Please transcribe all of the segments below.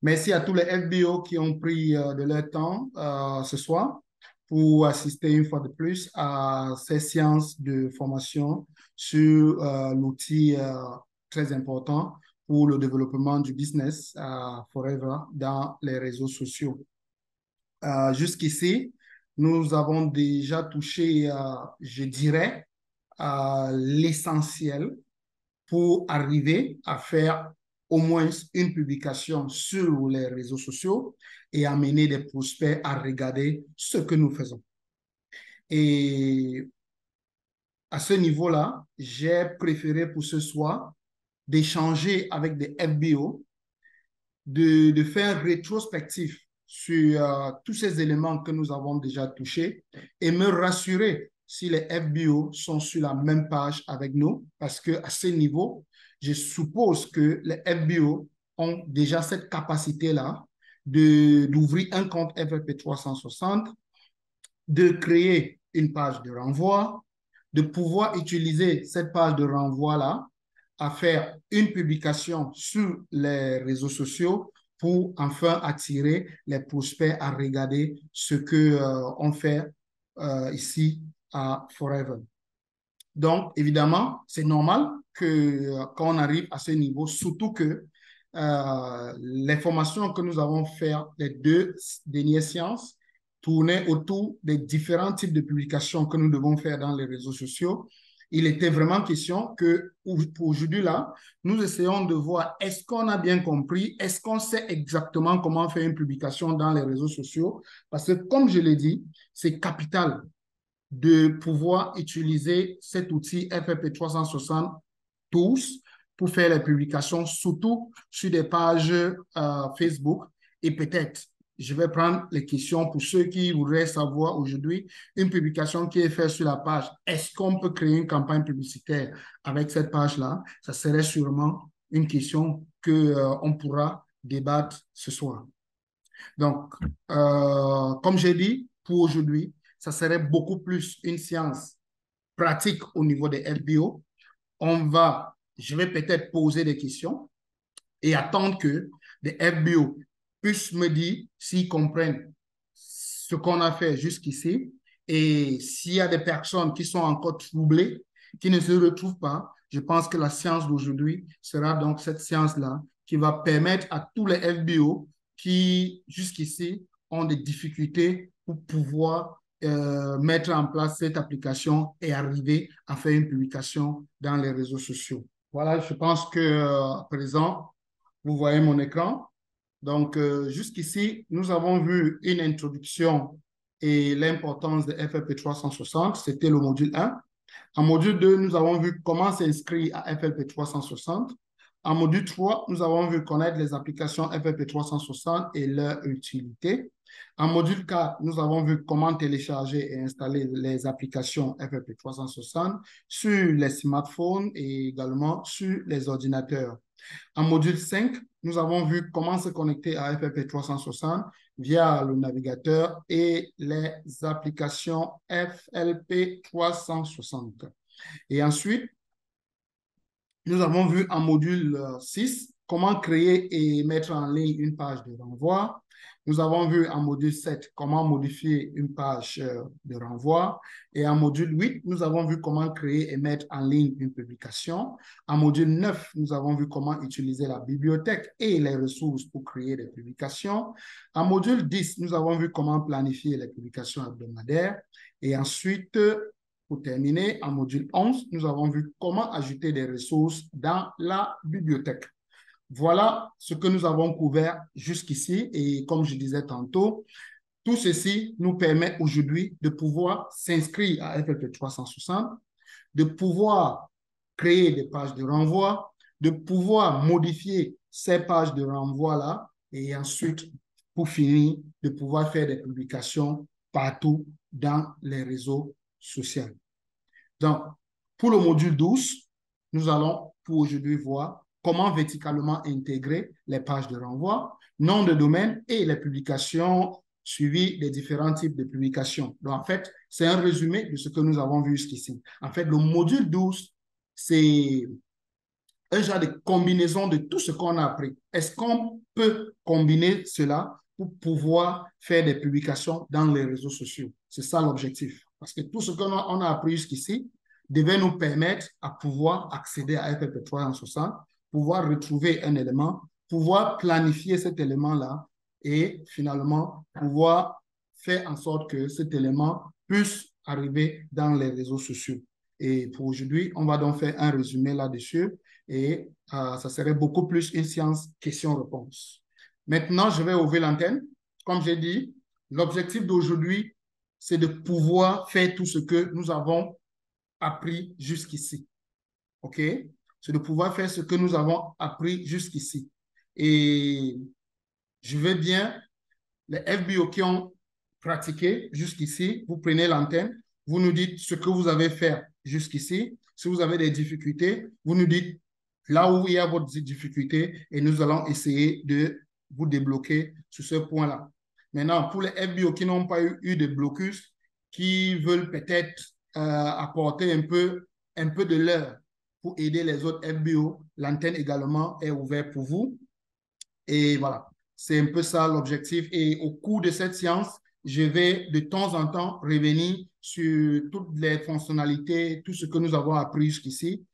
Merci à tous les FBO qui ont pris de leur temps ce soir pour assister une fois de plus à ces séances de formation sur l'outil très important pour le développement du business Forever dans les réseaux sociaux. Jusqu'ici, nous avons déjà touché, je dirais, l'essentiel pour arriver à faire au moins une publication sur les réseaux sociaux et amener des prospects à regarder ce que nous faisons. Et à ce niveau-là, j'ai préféré pour ce soir d'échanger avec des FBO, de faire un rétrospectif sur tous ces éléments que nous avons déjà touchés et me rassurer si les FBO sont sur la même page avec nous, parce qu'à ce niveau, je suppose que les FBO ont déjà cette capacité-là d'ouvrir un compte FFP 360, de créer une page de renvoi, de pouvoir utiliser cette page de renvoi-là à faire une publication sur les réseaux sociaux pour enfin attirer les prospects à regarder ce que on fait ici à Forever. Donc, évidemment, c'est normal que quand on arrive à ce niveau, surtout que les formations que nous avons faites, les deux dernières séances, tournaient autour des différents types de publications que nous devons faire dans les réseaux sociaux. Il était vraiment question que pour aujourd'hui là, nous essayons de voir est-ce qu'on a bien compris, est-ce qu'on sait exactement comment faire une publication dans les réseaux sociaux, parce que comme je l'ai dit, c'est capital de pouvoir utiliser cet outil FFP 360 tous pour faire les publications, surtout sur des pages Facebook. Et peut-être, je vais prendre les questions pour ceux qui voudraient savoir aujourd'hui une publication qui est faite sur la page. Est-ce qu'on peut créer une campagne publicitaire avec cette page-là? Ça serait sûrement une question qu'on pourra débattre ce soir. Donc, comme j'ai dit, pour aujourd'hui, ça serait beaucoup plus une science pratique au niveau des FBO. Je vais peut-être poser des questions et attendre que les FBO puissent me dire s'ils comprennent ce qu'on a fait jusqu'ici et s'il y a des personnes qui sont encore troublées, qui ne se retrouvent pas. Je pense que la science d'aujourd'hui sera donc cette science-là qui va permettre à tous les FBO qui jusqu'ici ont des difficultés pour pouvoir mettre en place cette application et arriver à faire une publication dans les réseaux sociaux. Voilà, je pense que à présent, vous voyez mon écran. Donc, jusqu'ici, nous avons vu une introduction et l'importance de FLP 360. C'était le module 1. En module 2, nous avons vu comment s'inscrire à FLP 360. En module 3, nous avons vu connaître les applications FLP 360 et leur utilité. En module 4, nous avons vu comment télécharger et installer les applications FLP 360 sur les smartphones et également sur les ordinateurs. En module 5, nous avons vu comment se connecter à FFP 360 via le navigateur et les applications FLP 360. Et ensuite, nous avons vu en module 6 comment créer et mettre en ligne une page de renvoi. Nous avons vu en module 7 comment modifier une page de renvoi. Et en module 8, nous avons vu comment créer et mettre en ligne une publication. En module 9, nous avons vu comment utiliser la bibliothèque et les ressources pour créer des publications. En module 10, nous avons vu comment planifier les publications hebdomadaires. Et ensuite, pour terminer, en module 11, nous avons vu comment ajouter des ressources dans la bibliothèque. Voilà ce que nous avons couvert jusqu'ici. Et comme je disais tantôt, tout ceci nous permet aujourd'hui de pouvoir s'inscrire à FLP 360, de pouvoir créer des pages de renvoi, de pouvoir modifier ces pages de renvoi-là et ensuite, pour finir, de pouvoir faire des publications partout dans les réseaux sociaux. Donc, pour le module 12, nous allons pour aujourd'hui voir comment verticalement intégrer les pages de renvoi, nom de domaine et les publications suivies des différents types de publications. Donc, en fait, c'est un résumé de ce que nous avons vu jusqu'ici. En fait, le module 12, c'est un genre de combinaison de tout ce qu'on a appris. Est-ce qu'on peut combiner cela pour pouvoir faire des publications dans les réseaux sociaux? C'est ça l'objectif. Parce que tout ce qu'on a appris jusqu'ici devait nous permettre à pouvoir accéder à FFP 360, pouvoir retrouver un élément, pouvoir planifier cet élément-là et finalement pouvoir faire en sorte que cet élément puisse arriver dans les réseaux sociaux. Et pour aujourd'hui, on va donc faire un résumé là-dessus et ça serait beaucoup plus une science question-réponse. Maintenant, je vais ouvrir l'antenne. Comme j'ai dit, l'objectif d'aujourd'hui, c'est de pouvoir faire tout ce que nous avons appris jusqu'ici. OK? C'est de pouvoir faire ce que nous avons appris jusqu'ici. Et je veux bien, les FBO qui ont pratiqué jusqu'ici, vous prenez l'antenne, vous nous dites ce que vous avez fait jusqu'ici. Si vous avez des difficultés, vous nous dites là où il y a votre difficulté et nous allons essayer de vous débloquer sur ce point-là. Maintenant, pour les FBO qui n'ont pas eu de blocus, qui veulent peut-être apporter un peu de leur pour aider les autres FBO, l'antenne également est ouverte pour vous. Et voilà, c'est un peu ça l'objectif. Et au cours de cette séance, je vais de temps en temps revenir sur toutes les fonctionnalités, tout ce que nous avons appris jusqu'ici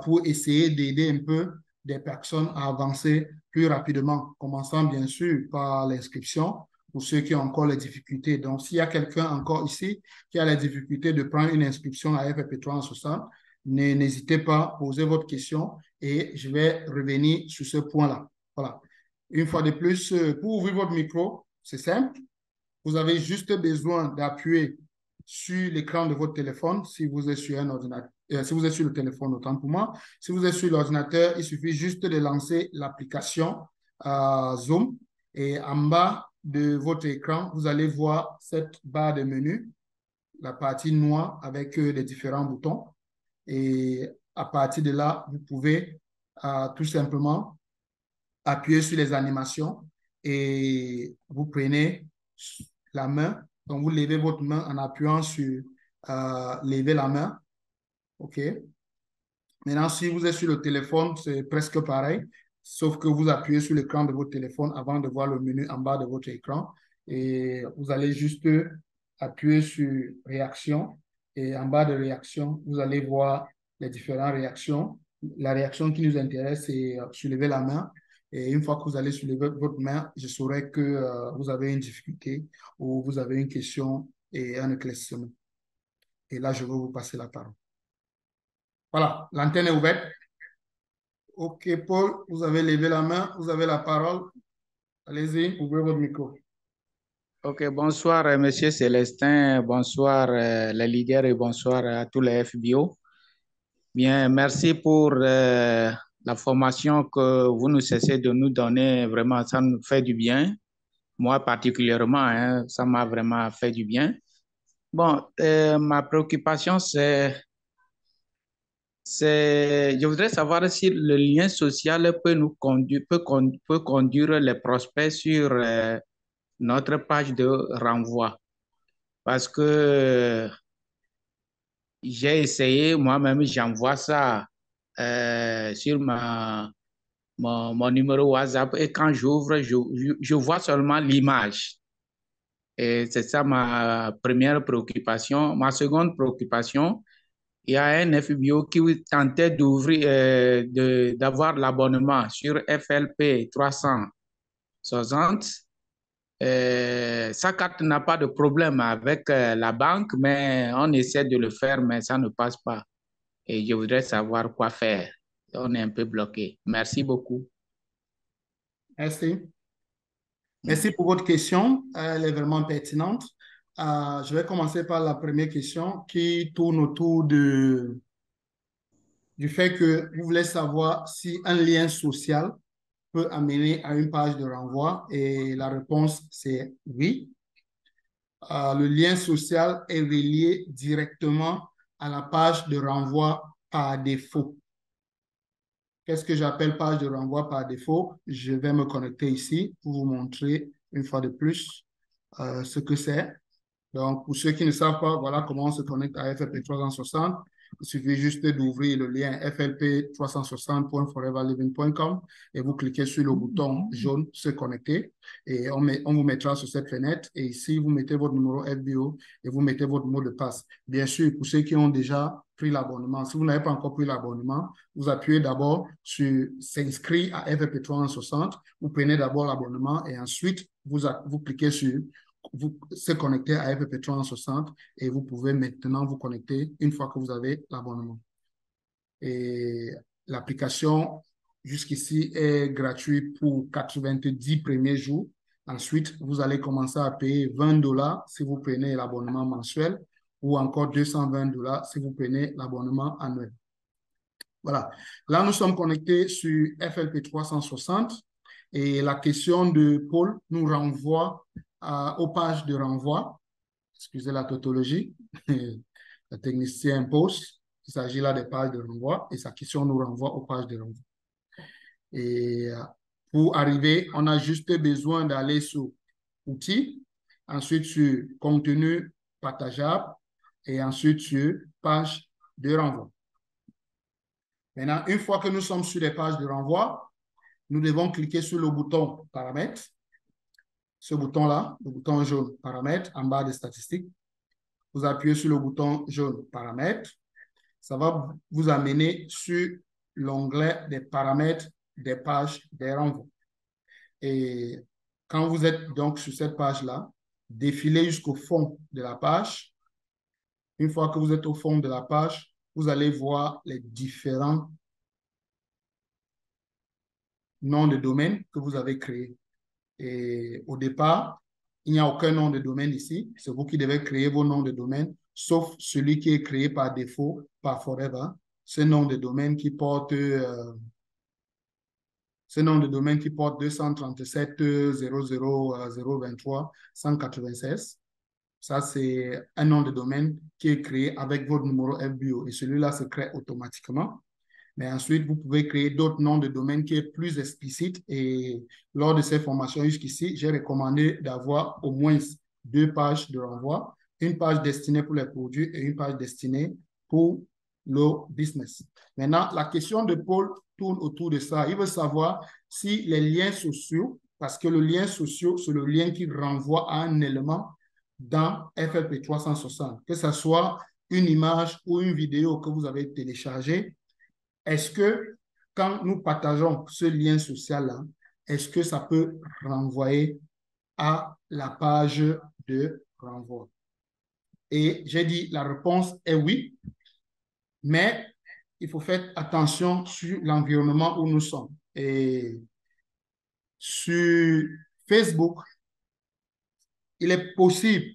pour essayer d'aider un peu des personnes à avancer plus rapidement, commençant bien sûr par l'inscription pour ceux qui ont encore les difficultés. Donc, s'il y a quelqu'un encore ici qui a la difficulté de prendre une inscription à FFP 360, n'hésitez pas à poser votre question et je vais revenir sur ce point-là. Voilà. Une fois de plus, pour ouvrir votre micro, c'est simple. Vous avez juste besoin d'appuyer sur l'écran de votre téléphone si vous êtes sur un ordinateur. Si vous êtes sur le téléphone, autant pour moi. Si vous êtes sur l'ordinateur, il suffit juste de lancer l'application Zoom. Et en bas de votre écran, vous allez voir cette barre de menu, la partie noire avec les différents boutons. Et à partir de là, vous pouvez tout simplement appuyez sur les animations et vous prenez la main. Donc, vous levez votre main en appuyant sur lever la main. OK. Maintenant, si vous êtes sur le téléphone, c'est presque pareil, sauf que vous appuyez sur l'écran de votre téléphone avant de voir le menu en bas de votre écran. Et vous allez juste appuyer sur réaction. Et en bas de réaction, vous allez voir les différentes réactions. La réaction qui nous intéresse, c'est soulever la main. Et une fois que vous allez soulever votre main, je saurai que vous avez une difficulté ou vous avez une question et un éclaircissement. Et là, je vais vous passer la parole. Voilà, l'antenne est ouverte. OK, Paul, vous avez levé la main, vous avez la parole. Allez-y, ouvrez votre micro. Ok, bonsoir, Monsieur Célestin, bonsoir, les leaders et bonsoir à tous les FBO. Bien, merci pour la formation que vous nous cessez de nous donner. Vraiment, ça nous fait du bien. Moi, particulièrement, hein, ça m'a vraiment fait du bien. Bon, ma préoccupation, je voudrais savoir si le lien social peut nous conduire, peut conduire les prospects sur notre page de renvoi. Parce que j'ai essayé, moi-même, j'envoie ça sur mon numéro WhatsApp et quand j'ouvre, je vois seulement l'image. Et c'est ça ma première préoccupation. Ma seconde préoccupation, il y a un FBO qui tentait d'avoir l'abonnement sur FLP 360. Sa carte n'a pas de problème avec la banque, mais on essaie de le faire, mais ça ne passe pas. Et je voudrais savoir quoi faire. On est un peu bloqué. Merci beaucoup. Merci. Merci pour votre question. Elle est vraiment pertinente. Je vais commencer par la première question qui tourne autour du fait que vous voulez savoir si un lien social peut amener à une page de renvoi. Et la réponse, c'est oui. Le lien social est relié directement à la page de renvoi par défaut. Qu'est-ce que j'appelle page de renvoi par défaut? Je vais me connecter ici pour vous montrer une fois de plus ce que c'est. Donc, pour ceux qui ne savent pas, voilà comment on se connecte à FFP 360. Il suffit juste d'ouvrir le lien flp360.foreverliving.com et vous cliquez sur le bouton jaune se connecter et on vous mettra sur cette fenêtre. Et ici, vous mettez votre numéro FBO et vous mettez votre mot de passe. Bien sûr, pour ceux qui ont déjà pris l'abonnement, si vous n'avez pas encore pris l'abonnement, vous appuyez d'abord sur s'inscrire à FFP360. Vous prenez d'abord l'abonnement et ensuite, vous cliquez sur vous se connecter à FFP360 et vous pouvez maintenant vous connecter une fois que vous avez l'abonnement. Et l'application jusqu'ici est gratuite pour 90 premiers jours. Ensuite, vous allez commencer à payer $20 si vous prenez l'abonnement mensuel ou encore $220 si vous prenez l'abonnement annuel. Voilà. Là, nous sommes connectés sur FLP360 et la question de Paul nous renvoie aux pages de renvoi. Excusez la tautologie. Le technicien impose. Il s'agit là des pages de renvoi et sa question nous renvoie aux pages de renvoi. Et pour arriver, on a juste besoin d'aller sur outils, ensuite sur contenu partageable et ensuite sur page de renvoi. Maintenant, une fois que nous sommes sur les pages de renvoi, nous devons cliquer sur le bouton paramètres. Ce bouton-là, le bouton jaune paramètres en bas des statistiques. Vous appuyez sur le bouton jaune paramètres. Ça va vous amener sur l'onglet des paramètres des pages des renvois. Et quand vous êtes donc sur cette page-là, défilez jusqu'au fond de la page. Une fois que vous êtes au fond de la page, vous allez voir les différents noms de domaine que vous avez créés. Et au départ, il n'y a aucun nom de domaine ici. C'est vous qui devez créer vos noms de domaine, sauf celui qui est créé par défaut par Forever. Ce nom de domaine qui porte 237.00.00023.196. Ça, c'est un nom de domaine qui est créé avec votre numéro FBO et celui-là se crée automatiquement. Mais ensuite, vous pouvez créer d'autres noms de domaine qui est plus explicite. Et lors de ces formations jusqu'ici, j'ai recommandé d'avoir au moins 2 pages de renvoi, une page destinée pour les produits et une page destinée pour le business. Maintenant, la question de Paul tourne autour de ça. Il veut savoir si les liens sociaux, parce que le lien social, c'est le lien qui renvoie à un élément dans FLP 360, que ce soit une image ou une vidéo que vous avez téléchargée. Est-ce que quand nous partageons ce lien social-là, est-ce que ça peut renvoyer à la page de renvoi? Et j'ai dit la réponse est oui, mais il faut faire attention sur l'environnement où nous sommes. Et sur Facebook, il est possible,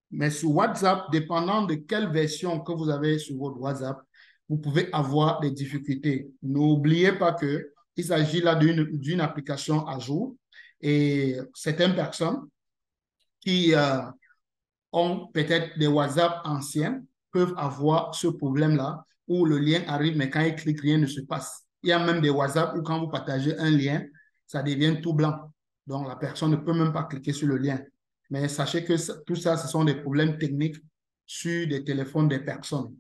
mais sur WhatsApp, dépendant de quelle version que vous avez sur votre WhatsApp, vous pouvez avoir des difficultés. N'oubliez pas qu'il s'agit là d'une application à jour et certaines personnes qui ont peut-être des WhatsApp anciens peuvent avoir ce problème-là où le lien arrive, mais quand ils cliquent, rien ne se passe. Il y a même des WhatsApp où quand vous partagez un lien, ça devient tout blanc. Donc, la personne ne peut même pas cliquer sur le lien. Mais sachez que tout ça, ce sont des problèmes techniques sur des téléphones des personnes.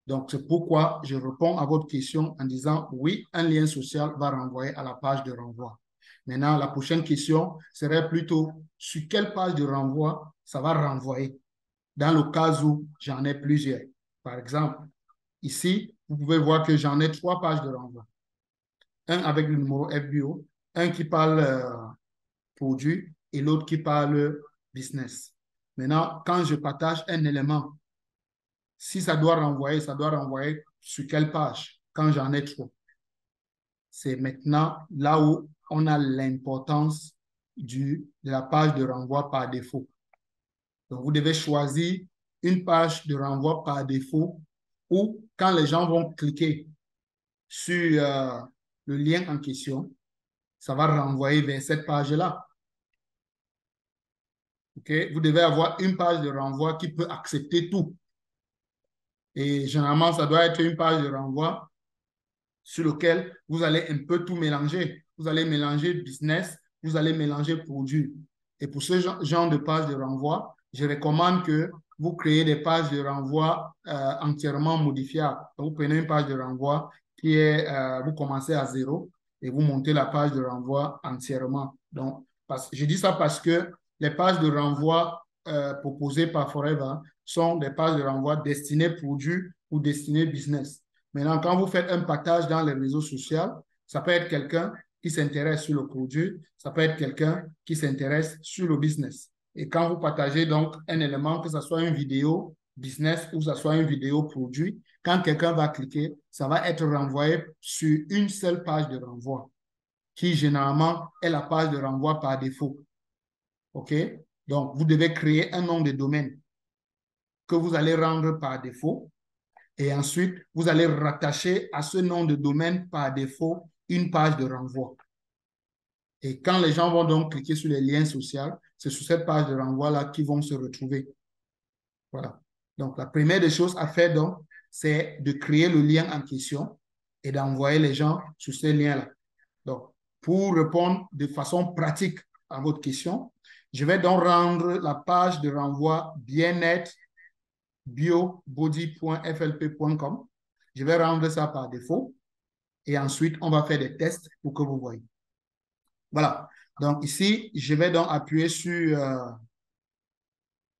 Donc, c'est pourquoi je réponds à votre question en disant oui, un lien social va renvoyer à la page de renvoi. Maintenant, la prochaine question serait plutôt sur quelle page de renvoi ça va renvoyer dans le cas où j'en ai plusieurs. Par exemple, ici, vous pouvez voir que j'en ai 3 pages de renvoi. Un avec le numéro FBO, un qui parle produit et l'autre qui parle business. Maintenant, quand je partage un élément, si ça doit renvoyer sur quelle page quand j'en ai 3. C'est maintenant là où on a l'importance de la page de renvoi par défaut. Donc, vous devez choisir une page de renvoi par défaut où, quand les gens vont cliquer sur le lien en question, ça va renvoyer vers cette page-là. Okay? Vous devez avoir une page de renvoi qui peut accepter tout. Et généralement, ça doit être une page de renvoi sur laquelle vous allez un peu tout mélanger. Vous allez mélanger business, vous allez mélanger produit. Et pour ce genre de page de renvoi, je recommande que vous créez des pages de renvoi entièrement modifiables. Donc, vous prenez une page de renvoi qui est, vous commencez à zéro et vous montez la page de renvoi entièrement. Donc, je dis ça parce que les pages de renvoi proposées par Forever sont des pages de renvoi destinées produits ou destinées business. Maintenant, quand vous faites un partage dans les réseaux sociaux, ça peut être quelqu'un qui s'intéresse sur le produit, ça peut être quelqu'un qui s'intéresse sur le business. Et quand vous partagez donc un élément, que ce soit une vidéo business ou que ce soit une vidéo produit, quand quelqu'un va cliquer, ça va être renvoyé sur une seule page de renvoi, qui généralement est la page de renvoi par défaut. OK? Donc, vous devez créer un nom de domaine que vous allez rendre par défaut. Et ensuite, vous allez rattacher à ce nom de domaine par défaut une page de renvoi. Et quand les gens vont donc cliquer sur les liens sociaux, c'est sur cette page de renvoi-là qu'ils vont se retrouver. Voilà. Donc, la première des choses à faire, donc, c'est de créer le lien en question et d'envoyer les gens sur ces liens-là. Donc, pour répondre de façon pratique à votre question, je vais donc rendre la page de renvoi bien-être biobody.flp.com. Je vais rendre ça par défaut et ensuite, on va faire des tests pour que vous voyez. Voilà. Donc, ici, je vais donc appuyer sur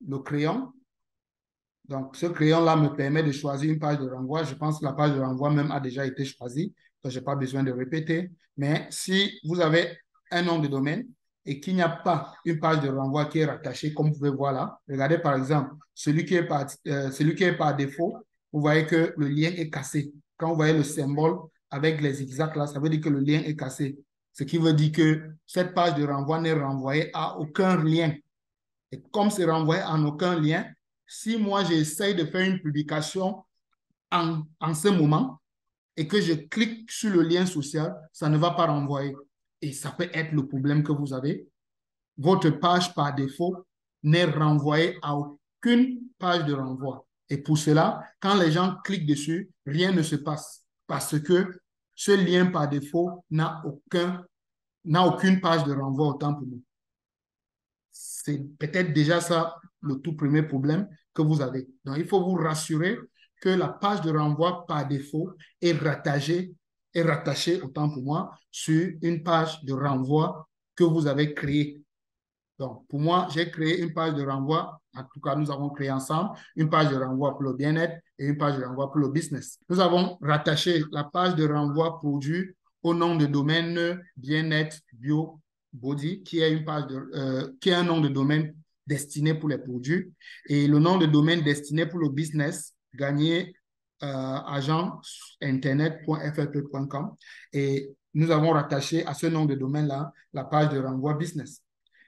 le crayon. Donc, ce crayon-là me permet de choisir une page de renvoi. Je pense que la page de renvoi même a déjà été choisie, donc je n'ai pas besoin de répéter. Mais si vous avez un nom de domaine et qu'il n'y a pas une page de renvoi qui est rattachée, comme vous pouvez voir là, regardez par exemple, celui qui est par défaut, vous voyez que le lien est cassé. Quand vous voyez le symbole avec les zigzags là, ça veut dire que le lien est cassé. Ce qui veut dire que cette page de renvoi n'est renvoyée à aucun lien. Et comme c'est renvoyé en aucun lien, si moi j'essaye de faire une publication en ce moment et que je clique sur le lien social, ça ne va pas renvoyer. Et ça peut être le problème que vous avez. Votre page par défaut n'est renvoyée à aucune page de renvoi. Et pour cela, quand les gens cliquent dessus, rien ne se passe parce que ce lien par défaut n'a aucune page de renvoi autant pour nous. C'est peut-être déjà ça le tout premier problème que vous avez. Donc, il faut vous rassurer que la page de renvoi par défaut est rattachée, autant pour moi, sur une page de renvoi que vous avez créée. Donc, pour moi, j'ai créé une page de renvoi. En tout cas, nous avons créé ensemble une page de renvoi pour le bien-être et une page de renvoi pour le business. Nous avons rattaché la page de renvoi produit au nom de domaine bien-être bio body, qui est qui est un nom de domaine destiné pour les produits. Et le nom de domaine destiné pour le business, gagné agentinternet.flp.com. Et nous avons rattaché à ce nom de domaine-là la page de renvoi business.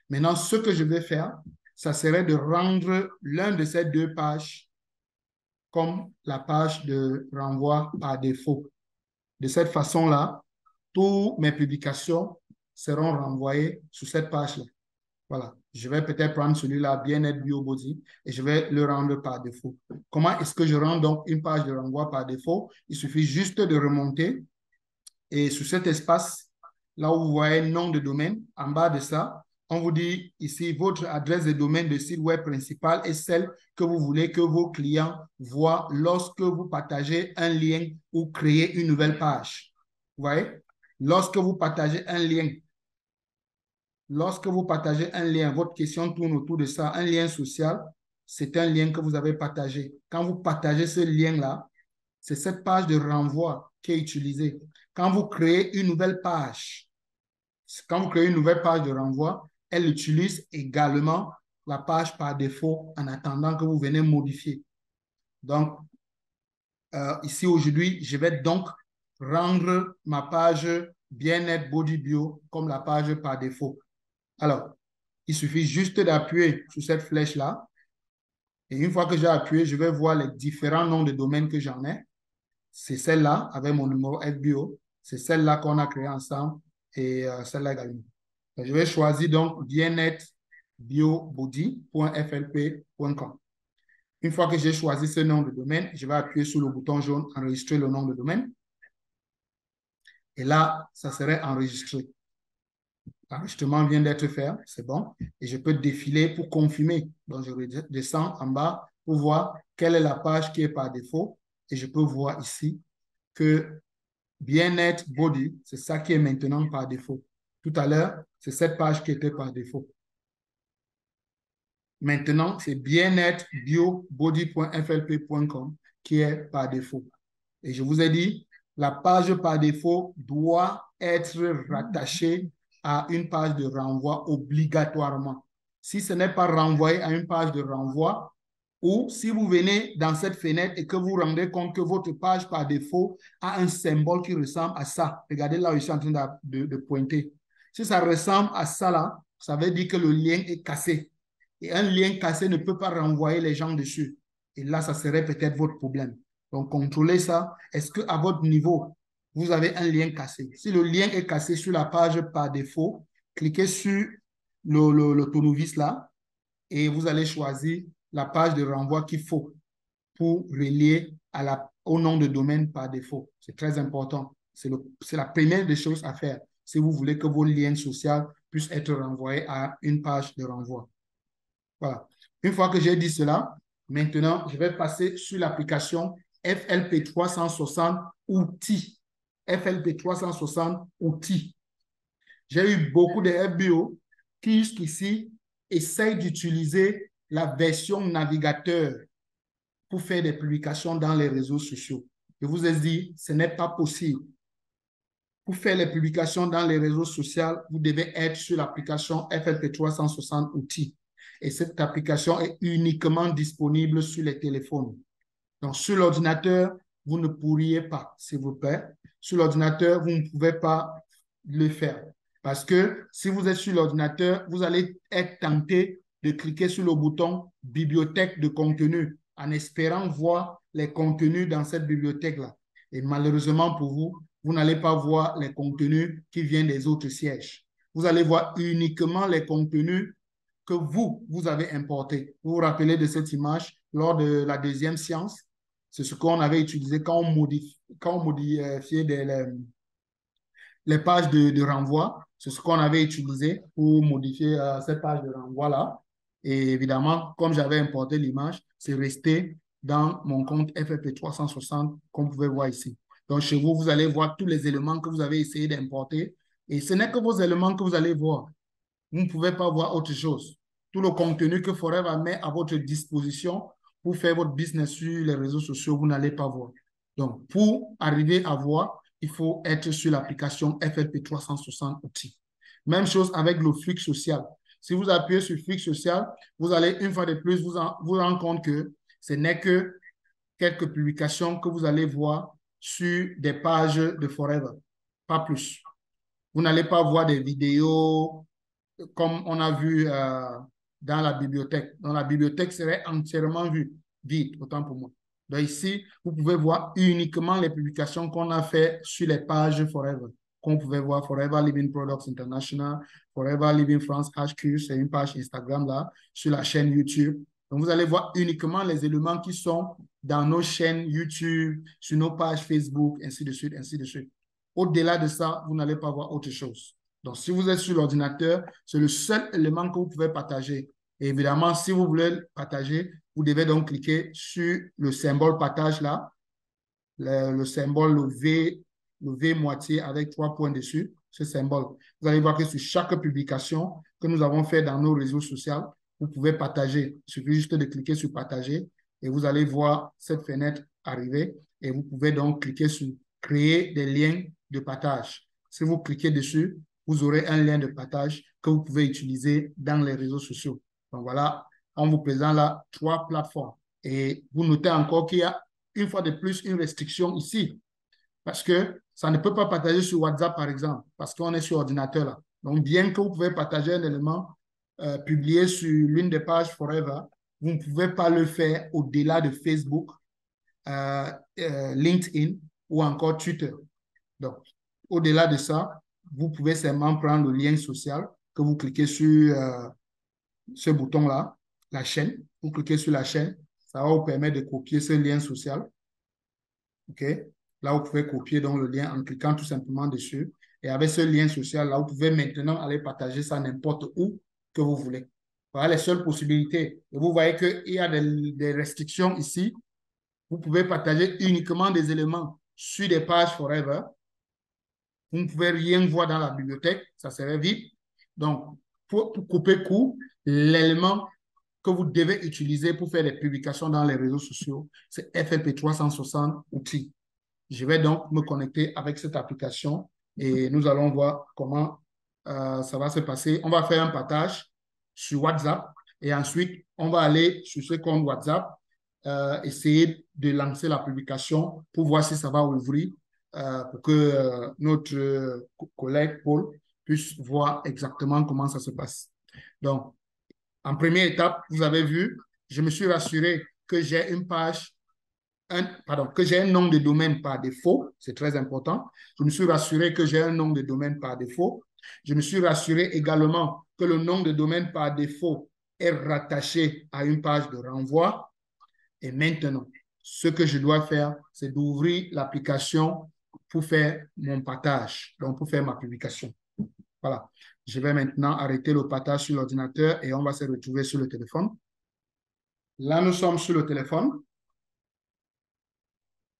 Maintenant, ce que je vais faire, ça serait de rendre l'un de ces deux pages comme la page de renvoi par défaut. De cette façon-là, toutes mes publications seront renvoyées sur cette page-là. Voilà. Je vais peut-être prendre celui-là, bien-être BioBody, et je vais le rendre par défaut. Comment est-ce que je rends donc une page de renvoi par défaut? Il suffit juste de remonter et sur cet espace, là où vous voyez nom de domaine, en bas de ça, on vous dit ici, votre adresse de domaine de site web principal est celle que vous voulez que vos clients voient lorsque vous partagez un lien ou créez une nouvelle page. Vous voyez? Lorsque vous partagez un lien, votre question tourne autour de ça, un lien social, c'est un lien que vous avez partagé. Quand vous partagez ce lien-là, c'est cette page de renvoi qui est utilisée. Quand vous créez une nouvelle page, de renvoi, elle utilise également la page par défaut en attendant que vous venez modifier. Donc, ici aujourd'hui, je vais donc rendre ma page bien-être body bio comme la page par défaut. Alors, il suffit juste d'appuyer sur cette flèche-là. Et une fois que j'ai appuyé, je vais voir les différents noms de domaines que j'en ai. C'est celle-là avec mon numéro FBO. C'est celle-là qu'on a créée ensemble et celle-là également. Donc, je vais choisir donc bien-être biobody.flp.com. Une fois que j'ai choisi ce nom de domaine, je vais appuyer sur le bouton jaune enregistrer le nom de domaine. Et là, ça serait enregistré. L'enregistrement vient d'être fait, c'est bon. Et je peux défiler pour confirmer. Donc, je descends en bas pour voir quelle est la page qui est par défaut. Et je peux voir ici que Bien-être Body, c'est ça qui est maintenant par défaut. Tout à l'heure, c'est cette page qui était par défaut. Maintenant, c'est bien-être biobody.flp.com qui est par défaut. Et je vous ai dit, la page par défaut doit être rattachée à une page de renvoi obligatoirement. Si ce n'est pas renvoyé à une page de renvoi, ou si vous venez dans cette fenêtre et que vous vous rendez compte que votre page par défaut a un symbole qui ressemble à ça. Regardez là où je suis en train de pointer. Si ça ressemble à ça là, ça veut dire que le lien est cassé. Et un lien cassé ne peut pas renvoyer les gens dessus. Et là, ça serait peut-être votre problème. Donc, contrôlez ça. Est-ce qu'à votre niveau, vous avez un lien cassé? Si le lien est cassé sur la page par défaut, cliquez sur le tournevis là et vous allez choisir la page de renvoi qu'il faut pour relier au nom de domaine par défaut. C'est très important. C'est la première des choses à faire si vous voulez que vos liens sociaux puissent être renvoyés à une page de renvoi. Voilà. Une fois que j'ai dit cela, maintenant, je vais passer sur l'application FLP 360 Outils. FLP 360 Outils. J'ai eu beaucoup de FBO qui, jusqu'ici, essayent d'utiliser la version navigateur pour faire des publications dans les réseaux sociaux. Je vous ai dit, ce n'est pas possible. Pour faire les publications dans les réseaux sociaux, vous devez être sur l'application FLP 360 Outils. Et cette application est uniquement disponible sur les téléphones. Donc, sur l'ordinateur, vous ne pourriez pas, s'il vous plaît. Sur l'ordinateur, vous ne pouvez pas le faire. Parce que si vous êtes sur l'ordinateur, vous allez être tenté de cliquer sur le bouton bibliothèque de contenu en espérant voir les contenus dans cette bibliothèque-là. Et malheureusement pour vous, vous n'allez pas voir les contenus qui viennent des autres sièges. Vous allez voir uniquement les contenus que vous avez importés. Vous vous rappelez de cette image lors de la deuxième séance? C'est ce qu'on avait utilisé quand on modifiait les pages de renvoi. C'est ce qu'on avait utilisé pour modifier cette page de renvoi-là. Et évidemment, comme j'avais importé l'image, c'est resté dans mon compte FFP 360, comme vous pouvez voir ici. Donc, chez vous, vous allez voir tous les éléments que vous avez essayé d'importer. Et ce n'est que vos éléments que vous allez voir. Vous ne pouvez pas voir autre chose. Tout le contenu que Forever met à votre disposition pour faire votre business sur les réseaux sociaux, vous n'allez pas voir. Donc, pour arriver à voir, il faut être sur l'application FLP 360 Outils. Même chose avec le flux social. Si vous appuyez sur flux social, vous allez une fois de plus vous rendre compte que ce n'est que quelques publications que vous allez voir sur des pages de Forever, pas plus. Vous n'allez pas voir des vidéos comme on a vu dans la bibliothèque. Donc, la bibliothèque serait entièrement vide, autant pour moi. Donc, ici, vous pouvez voir uniquement les publications qu'on a fait sur les pages Forever. Comme vous pouvez voir, Forever Living Products International, Forever Living France HQ, c'est une page Instagram là, sur la chaîne YouTube. Donc, vous allez voir uniquement les éléments qui sont dans nos chaînes YouTube, sur nos pages Facebook, ainsi de suite, ainsi de suite. Au-delà de ça, vous n'allez pas voir autre chose. Donc, si vous êtes sur l'ordinateur, c'est le seul élément que vous pouvez partager. Et évidemment, si vous voulez le partager, vous devez donc cliquer sur le symbole partage là, le symbole, le V moitié avec 3 points dessus, ce symbole. Vous allez voir que sur chaque publication que nous avons fait dans nos réseaux sociaux, vous pouvez partager. Il suffit juste de cliquer sur partager et vous allez voir cette fenêtre arriver et vous pouvez donc cliquer sur créer des liens de partage. Si vous cliquez dessus, vous aurez un lien de partage que vous pouvez utiliser dans les réseaux sociaux. Donc voilà, on vous présente là 3 plateformes. Et vous notez encore qu'il y a une fois de plus une restriction ici. Parce que ça ne peut pas partager sur WhatsApp, par exemple, parce qu'on est sur ordinateur là. Donc, bien que vous pouvez partager un élément publié sur l'une des pages Forever, vous ne pouvez pas le faire au-delà de Facebook, LinkedIn ou encore Twitter. Donc, au-delà de ça, vous pouvez seulement prendre le lien social que vous cliquez sur ce bouton-là, la chaîne. Vous cliquez sur la chaîne, ça va vous permettre de copier ce lien social. OK? Là, vous pouvez copier donc le lien en cliquant tout simplement dessus. Et avec ce lien social, là, vous pouvez maintenant aller partager ça n'importe où que vous voulez. Voilà les seules possibilités. Et vous voyez qu'il y a des restrictions ici. Vous pouvez partager uniquement des éléments sur des pages Forever. Vous ne pouvez rien voir dans la bibliothèque, ça serait vide. Donc, pour couper court, l'élément que vous devez utiliser pour faire des publications dans les réseaux sociaux, c'est FLP 360 outils. Je vais donc me connecter avec cette application et nous allons voir comment ça va se passer. On va faire un partage sur WhatsApp et ensuite, on va aller sur ce compte WhatsApp, essayer de lancer la publication pour voir si ça va ouvrir pour que notre collègue Paul puisse voir exactement comment ça se passe. Donc, en première étape, vous avez vu, je me suis rassuré que j'ai une page que j'ai un nom de domaine par défaut, c'est très important. Je me suis rassuré que j'ai un nom de domaine par défaut. Je me suis rassuré également que le nom de domaine par défaut est rattaché à une page de renvoi. Et maintenant, ce que je dois faire, c'est d'ouvrir l'application pour faire mon partage, donc pour faire ma publication. Voilà. Je vais maintenant arrêter le partage sur l'ordinateur et on va se retrouver sur le téléphone. Là, nous sommes sur le téléphone.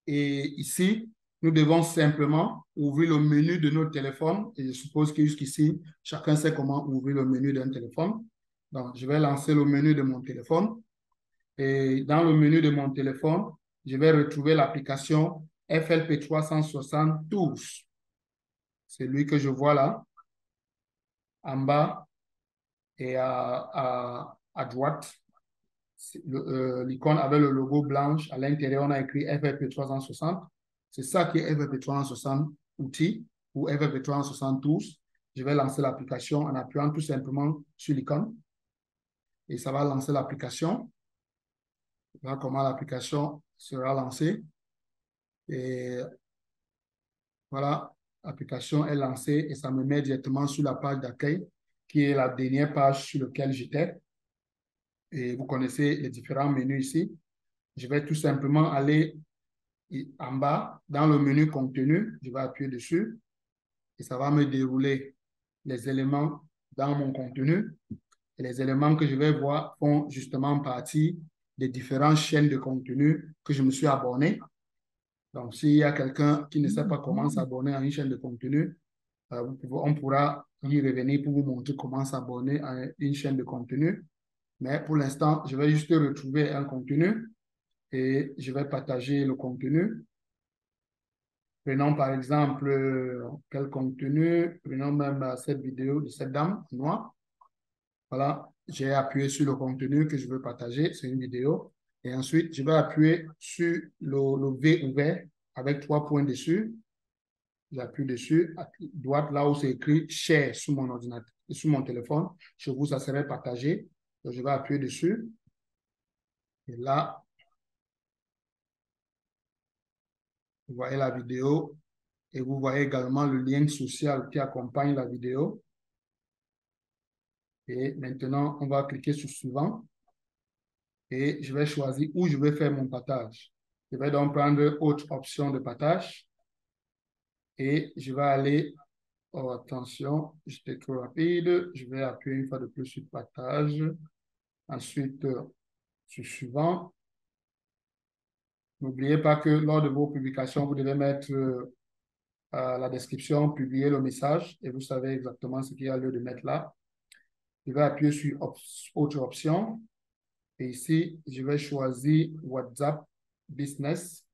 Et ici, nous devons simplement ouvrir le menu de notre téléphone. Et je suppose que jusqu'ici, chacun sait comment ouvrir le menu d'un téléphone. Donc, je vais lancer le menu de mon téléphone. Et dans le menu de mon téléphone, je vais retrouver l'application FLP 360 Tools. C'est lui que je vois là, en bas et à droite. L'icône avec le logo blanche. À l'intérieur, on a écrit FFP 360. C'est ça qui est FFP 360 outils ou FFP 360 tools. Je vais lancer l'application en appuyant tout simplement sur l'icône et ça va lancer l'application. Voilà comment l'application sera lancée. Et voilà, l'application est lancée et ça me met directement sur la page d'accueil qui est la dernière page sur laquelle j'étais. Et vous connaissez les différents menus ici. Je vais tout simplement aller en bas, dans le menu contenu, je vais appuyer dessus et ça va me dérouler les éléments dans mon contenu. Et les éléments que je vais voir font justement partie des différentes chaînes de contenu que je me suis abonné. Donc, s'il y a quelqu'un qui ne sait pas comment s'abonner à une chaîne de contenu, on pourra y revenir pour vous montrer comment s'abonner à une chaîne de contenu. Mais pour l'instant, je vais juste retrouver un contenu et je vais partager le contenu. Prenons par exemple quel contenu, prenons même cette vidéo de cette dame noire. Voilà, j'ai appuyé sur le contenu que je veux partager, c'est une vidéo. Et ensuite, je vais appuyer sur le V ouvert avec 3 points dessus. J'appuie dessus, à droite, là où c'est écrit Share sur mon ordinateur, sur mon téléphone. Chez vous, ça serait partagé. Donc, je vais appuyer dessus. Et là, vous voyez la vidéo et vous voyez également le lien social qui accompagne la vidéo. Et maintenant, on va cliquer sur Suivant et je vais choisir où je vais faire mon partage. Je vais donc prendre Autre option de partage et je vais aller, oh, attention, j'étais trop rapide, je vais appuyer une fois de plus sur Partage, ensuite sur Suivant. N'oubliez pas que lors de vos publications, vous devez mettre la description, publier le message et vous savez exactement ce qu'il y a lieu de mettre là. Je vais appuyer sur Autre option. Et ici, je vais choisir WhatsApp Business.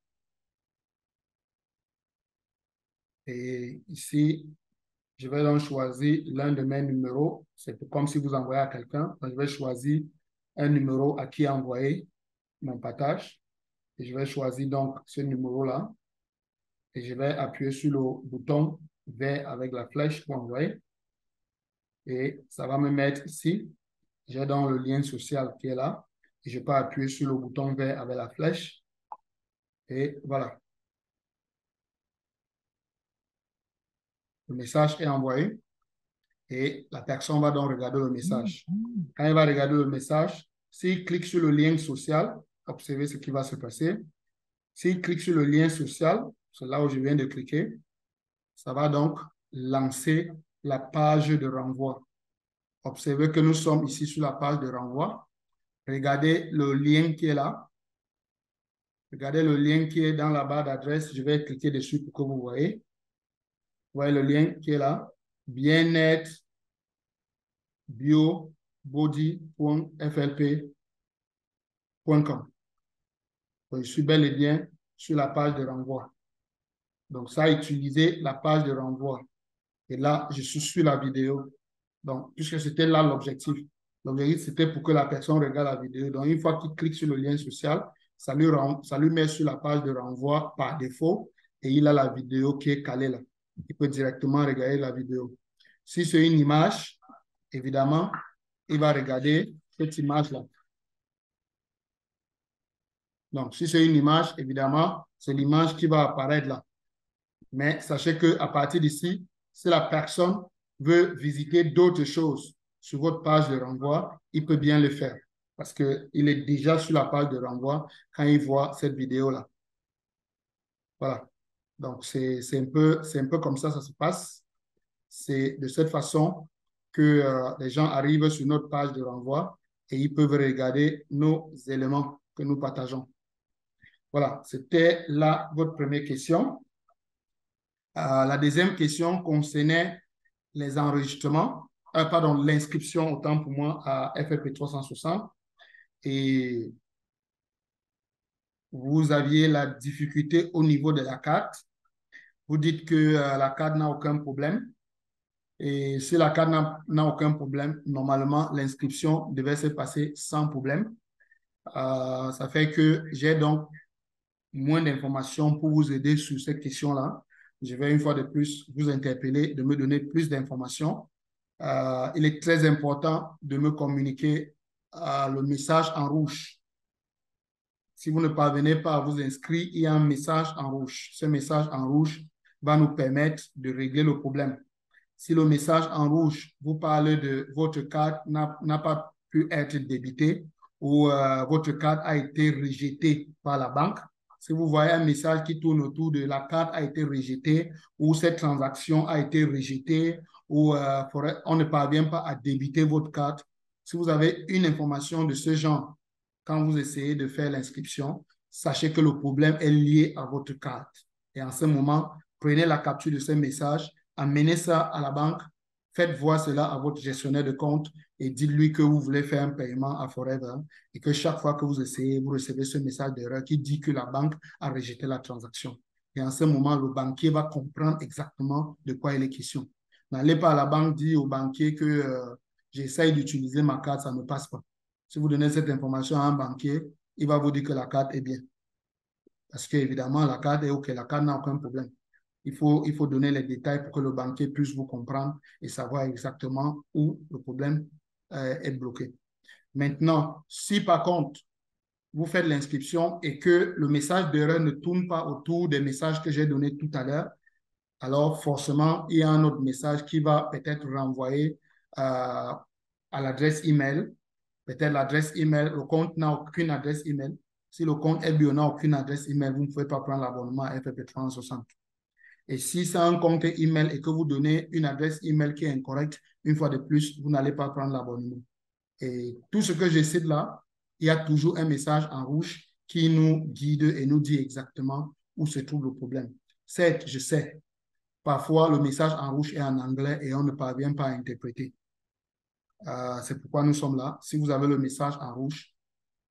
Et ici, je vais donc choisir l'un de mes numéros. C'est comme si vous envoyez à quelqu'un. Je vais choisir un numéro à qui envoyer mon partage. Et je vais choisir donc ce numéro-là. Et je vais appuyer sur le bouton vert avec la flèche pour envoyer. Et ça va me mettre ici. J'ai donc le lien social qui est là. Et je peux appuyer sur le bouton vert avec la flèche. Et voilà. Le message est envoyé et la personne va donc regarder le message. Quand il va regarder le message, s'il clique sur le lien social, observez ce qui va se passer. S'il clique sur le lien social, c'est là où je viens de cliquer, ça va donc lancer la page de renvoi. Observez que nous sommes ici sur la page de renvoi. Regardez le lien qui est là. Regardez le lien qui est dans la barre d'adresse. Je vais cliquer dessus pour que vous voyez. Vous voyez le lien qui est là. Bien-être biobody.flp.com. Je suis bel et bien sur la page de renvoi. Donc, ça a utilisé la page de renvoi. Et là, je suis sur la vidéo. Donc, puisque c'était là l'objectif. L'objectif, c'était pour que la personne regarde la vidéo. Donc, une fois qu'il clique sur le lien social, ça lui met sur la page de renvoi par défaut et il a la vidéo qui est calée là. Il peut directement regarder la vidéo. Si c'est une image, évidemment, il va regarder cette image-là. Donc, si c'est une image, évidemment, c'est l'image qui va apparaître là. Mais sachez qu'à partir d'ici, si la personne veut visiter d'autres choses sur votre page de renvoi, il peut bien le faire parce qu'il est déjà sur la page de renvoi quand il voit cette vidéo-là. Voilà. Donc, c'est un peu comme ça se passe. C'est de cette façon que les gens arrivent sur notre page de renvoi et ils peuvent regarder nos éléments que nous partageons. Voilà, c'était là votre première question. La deuxième question concernait les enregistrements, pardon, l'inscription, autant pour moi, à FFP 360. Et vous aviez la difficulté au niveau de la carte. Vous dites que la carte n'a aucun problème. Et si la carte n'a aucun problème, normalement, l'inscription devait se passer sans problème. Ça fait que j'ai donc moins d'informations pour vous aider sur cette question-là. Je vais une fois de plus vous interpeller de me donner plus d'informations. Il est très important de me communiquer le message en rouge. Si vous ne parvenez pas à vous inscrire, il y a un message en rouge. Ce message en rouge va nous permettre de régler le problème. Si le message en rouge vous parle de votre carte n'a pas pu être débitée ou votre carte a été rejetée par la banque, si vous voyez un message qui tourne autour de la carte a été rejetée ou cette transaction a été rejetée ou on ne parvient pas à débiter votre carte, si vous avez une information de ce genre, quand vous essayez de faire l'inscription, sachez que le problème est lié à votre carte. Et en ce moment, prenez la capture de ce message, amenez ça à la banque, faites voir cela à votre gestionnaire de compte et dites-lui que vous voulez faire un paiement à Forever et que chaque fois que vous essayez, vous recevez ce message d'erreur qui dit que la banque a rejeté la transaction. Et en ce moment, le banquier va comprendre exactement de quoi il est question. N'allez pas à la banque dire au banquier que j'essaye d'utiliser ma carte, ça ne passe pas. Si vous donnez cette information à un banquier, il va vous dire que la carte est bien. Parce qu'évidemment, la carte est OK, la carte n'a aucun problème. Il faut donner les détails pour que le banquier puisse vous comprendre et savoir exactement où le problème est bloqué. Maintenant, si par contre, vous faites l'inscription et que le message d'erreur ne tourne pas autour des messages que j'ai donnés tout à l'heure, alors forcément, il y a un autre message qui va peut-être renvoyer à l'adresse email. Peut-être l'adresse email, le compte n'a aucune adresse email. Si le compte FBO n'a aucune adresse email, vous ne pouvez pas prendre l'abonnement à FFP 360. Et si c'est un compte email et que vous donnez une adresse email qui est incorrecte, une fois de plus, vous n'allez pas prendre l'abonnement. Et tout ce que je cite là, il y a toujours un message en rouge qui nous guide et nous dit exactement où se trouve le problème. Certes, je sais, parfois le message en rouge est en anglais et on ne parvient pas à interpréter. C'est pourquoi nous sommes là. Si vous avez le message en rouge,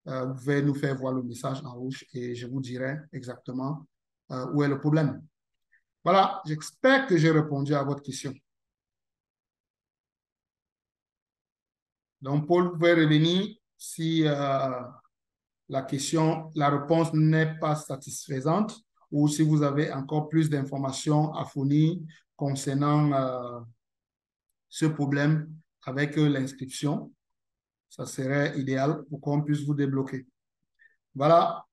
vous pouvez nous faire voir le message en rouge et je vous dirai exactement où est le problème. Voilà, j'espère que j'ai répondu à votre question. Donc, Paul, vous pouvez revenir si la réponse n'est pas satisfaisante ou si vous avez encore plus d'informations à fournir concernant ce problème avec l'inscription. Ça serait idéal pour qu'on puisse vous débloquer. Voilà,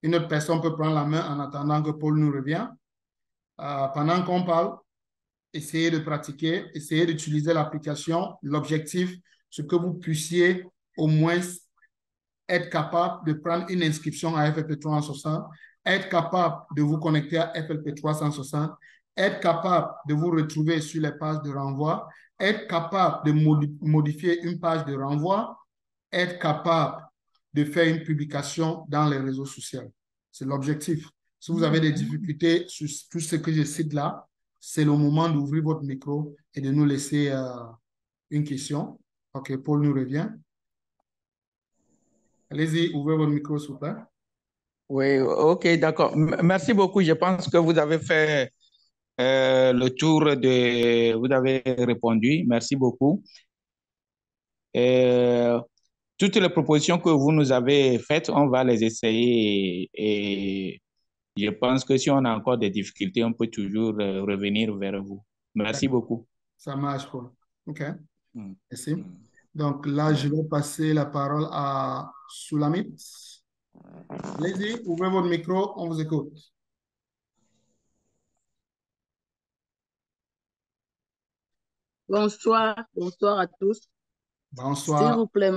une autre personne peut prendre la main en attendant que Paul nous revienne. Pendant qu'on parle, essayez de pratiquer, essayez d'utiliser l'application. L'objectif, c'est que vous puissiez au moins être capable de prendre une inscription à FFP 360, être capable de vous connecter à FFP 360, être capable de vous retrouver sur les pages de renvoi, être capable de modifier une page de renvoi, être capable de faire une publication dans les réseaux sociaux. C'est l'objectif. Si vous avez des difficultés sur tout ce que je cite là, c'est le moment d'ouvrir votre micro et de nous laisser une question. OK, Paul nous revient. Allez-y, ouvrez votre micro, s'il vous plaît. Oui, ok, d'accord. Merci beaucoup. Je pense que vous avez fait le tour de... Vous avez répondu. Merci beaucoup. Euh, Toutes les propositions que vous nous avez faites, on va les essayer et je pense que si on a encore des difficultés, on peut toujours revenir vers vous. Merci D'accord, beaucoup. ça marche, Paul. OK, Mm. merci. Mm. Donc là, je Ouais. vais passer la parole à Soulamit. Allez-y, ouvrez votre micro, on vous écoute. Bonsoir, bonsoir à tous. S'il Bonsoir. vous plaît,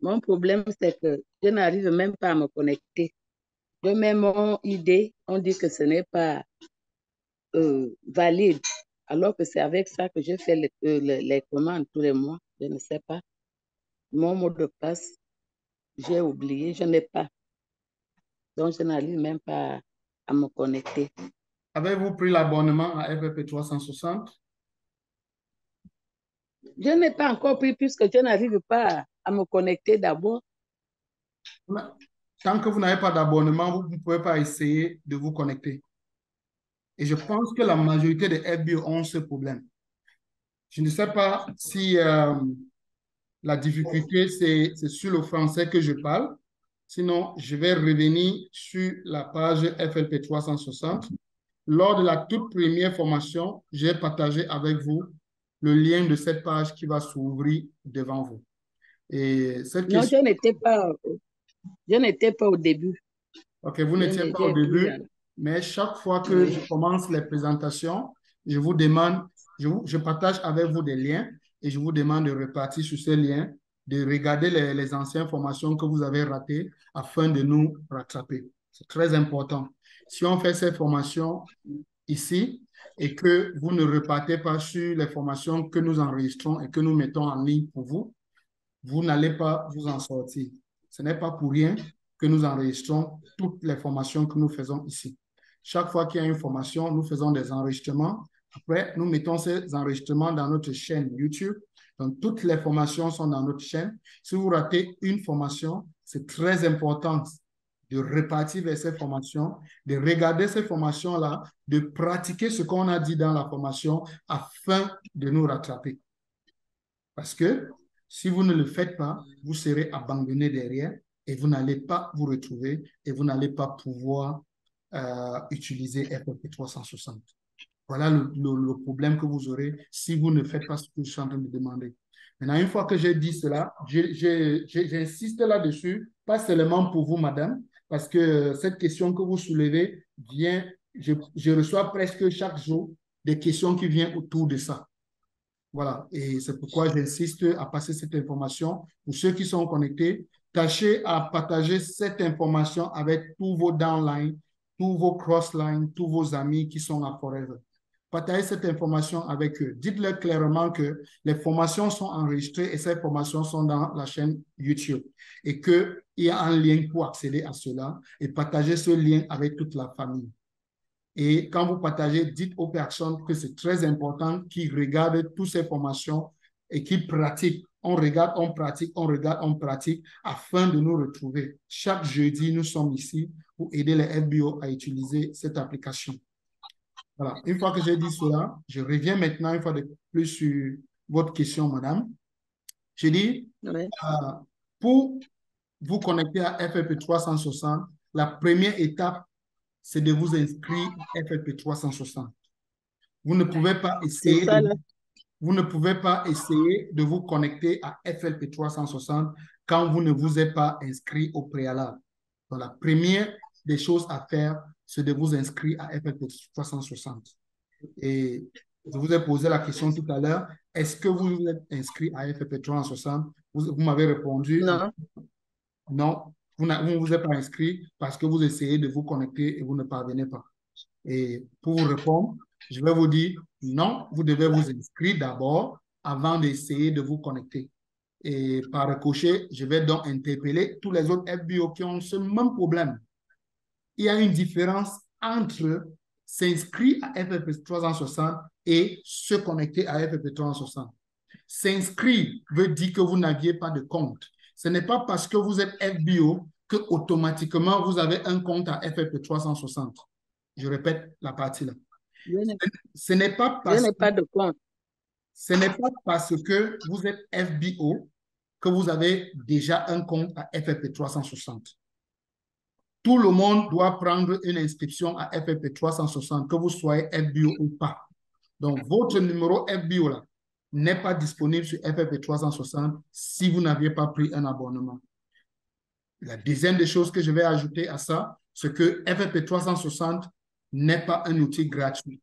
mon problème, c'est que je n'arrive même pas à me connecter. Je mets mon ID, on dit que ce n'est pas valide, alors que c'est avec ça que je fais les commandes tous les mois. Je ne sais pas. Mon mot de passe, j'ai oublié, je n'ai pas. Donc, je n'arrive même pas à me connecter. Avez-vous pris l'abonnement à FFP 360? Je n'ai pas encore pris puisque je n'arrive pas à me connecter d'abord. Tant que vous n'avez pas d'abonnement, vous ne pouvez pas essayer de vous connecter. Et je pense que la majorité des FBO ont ce problème. Je ne sais pas si la difficulté, c'est sur le français que je parle. Sinon, je vais revenir sur la page FLP 360. Lors de la toute première formation, j'ai partagé avec vous le lien de cette page qui va s'ouvrir devant vous. Et cette Non, question, je n'étais pas au début. OK, vous n'étiez pas au J'ai pris, début, mais chaque fois que je oui. commence les présentations, je vous demande, je partage avec vous des liens et je vous demande de repartir sur ces liens, de regarder les anciennes formations que vous avez ratées afin de nous rattraper. C'est très important. Si on fait ces formations ici et que vous ne repartez pas sur les formations que nous enregistrons et que nous mettons en ligne pour vous, vous n'allez pas vous en sortir. Ce n'est pas pour rien que nous enregistrons toutes les formations que nous faisons ici. Chaque fois qu'il y a une formation, nous faisons des enregistrements. Après, nous mettons ces enregistrements dans notre chaîne YouTube. Donc, toutes les formations sont dans notre chaîne. Si vous ratez une formation, c'est très important de repartir vers ces formations, de regarder ces formations-là, de pratiquer ce qu'on a dit dans la formation afin de nous rattraper. Parce que si vous ne le faites pas, vous serez abandonné derrière et vous n'allez pas vous retrouver et vous n'allez pas pouvoir utiliser FFP 360. Voilà le problème que vous aurez si vous ne faites pas ce que je suis en train de demander. Maintenant, une fois que j'ai dit cela, j'insiste là-dessus, pas seulement pour vous, madame, parce que cette question que vous soulevez vient, je reçois presque chaque jour des questions qui viennent autour de ça. Voilà, et c'est pourquoi j'insiste à passer cette information. Pour ceux qui sont connectés, tâchez à partager cette information avec tous vos downlines, tous vos crosslines, tous vos amis qui sont à Forever. Partagez cette information avec eux. Dites-leur clairement que les formations sont enregistrées et ces formations sont dans la chaîne YouTube et qu'il y a un lien pour accéder à cela et partagez ce lien avec toute la famille. Et quand vous partagez, dites aux personnes que c'est très important qu'ils regardent toutes ces formations et qu'ils pratiquent. On regarde, on pratique, on regarde, on pratique afin de nous retrouver. Chaque jeudi, nous sommes ici pour aider les FBO à utiliser cette application. Voilà. Une fois que j'ai dit cela, je reviens maintenant une fois de plus sur votre question, madame. Je dis, Oui. pour vous connecter à FFP 360, la première étape, c'est de vous inscrire à FFP 360. Vous ne pouvez pas C'est essayer ça, de, là. vous ne pouvez pas essayer de vous connecter à FLP 360 quand vous ne vous êtes pas inscrit au préalable. Donc, la première des choses à faire, c'est de vous inscrire à FLP 360. Et je vous ai posé la question tout à l'heure, est-ce que vous vous êtes inscrit à FLP 360? Vous m'avez répondu Non, non, vous ne vous êtes pas inscrit parce que vous essayez de vous connecter et vous ne parvenez pas. Et pour vous répondre, Je vais vous dire non, vous devez vous inscrire d'abord avant d'essayer de vous connecter. Et par ricochet, je vais donc interpeller tous les autres FBO qui ont ce même problème. Il y a une différence entre s'inscrire à FFP 360 et se connecter à FFP 360. S'inscrire veut dire que vous n'aviez pas de compte. Ce n'est pas parce que vous êtes FBO que automatiquement vous avez un compte à FFP 360. Je répète la partie là. Ce n'est pas Je n'ai pas de compte. Ce n'est pas parce que vous êtes FBO que vous avez déjà un compte à FFP 360. Tout le monde doit prendre une inscription à FFP 360, que vous soyez FBO ou pas. Donc, votre numéro FBO là n'est pas disponible sur FFP 360 si vous n'aviez pas pris un abonnement. La deuxième des choses que je vais ajouter à ça, c'est que FFP 360 n'est pas un outil gratuit.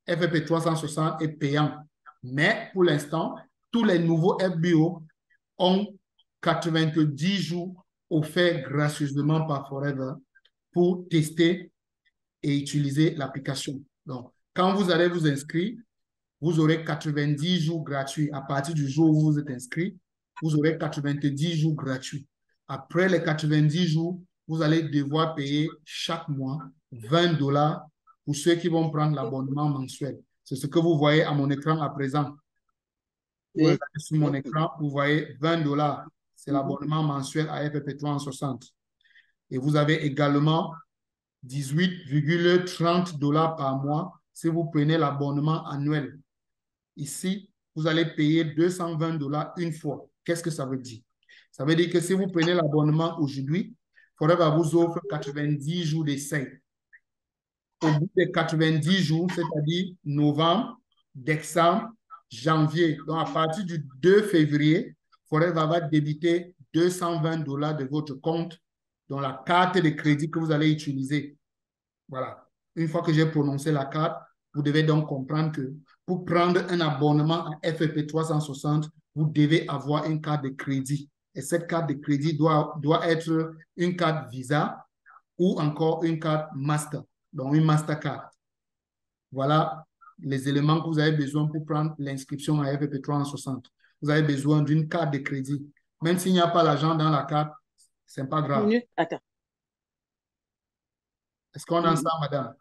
FFP 360 est payant. Mais pour l'instant, tous les nouveaux FBO ont 90 jours offerts gracieusement par Forever pour tester et utiliser l'application. Donc, quand vous allez vous inscrire, vous aurez 90 jours gratuits. À partir du jour où vous êtes inscrit, vous aurez 90 jours gratuits. Après les 90 jours, vous allez devoir payer chaque mois 20 $ pour ceux qui vont prendre l'abonnement mensuel. C'est ce que vous voyez à mon écran à présent. Vous regardez sur mon écran, vous voyez 20 $. C'est l'abonnement mensuel à FFP 360. Et vous avez également 18,30 $ par mois si vous prenez l'abonnement annuel. Ici, vous allez payer 220 $ une fois. Qu'est-ce que ça veut dire? Ça veut dire que si vous prenez l'abonnement aujourd'hui, Forever vous offre 90 jours d'essai. Au bout des 90 jours, c'est-à-dire novembre, décembre, janvier, donc à partir du 2 février, Forever va débiter 220 $ de votre compte dans la carte de crédit que vous allez utiliser. Voilà. Une fois que j'ai prononcé la carte, vous devez donc comprendre que pour prendre un abonnement à FFP 360, vous devez avoir une carte de crédit. Et cette carte de crédit doit être une carte Visa ou encore une carte Master, donc une Mastercard. Voilà les éléments que vous avez besoin pour prendre l'inscription à FFP 360. Vous avez besoin d'une carte de crédit. Même s'il n'y a pas l'argent dans la carte, ce n'est pas grave. Attends. Est-ce qu'on en sent, madame?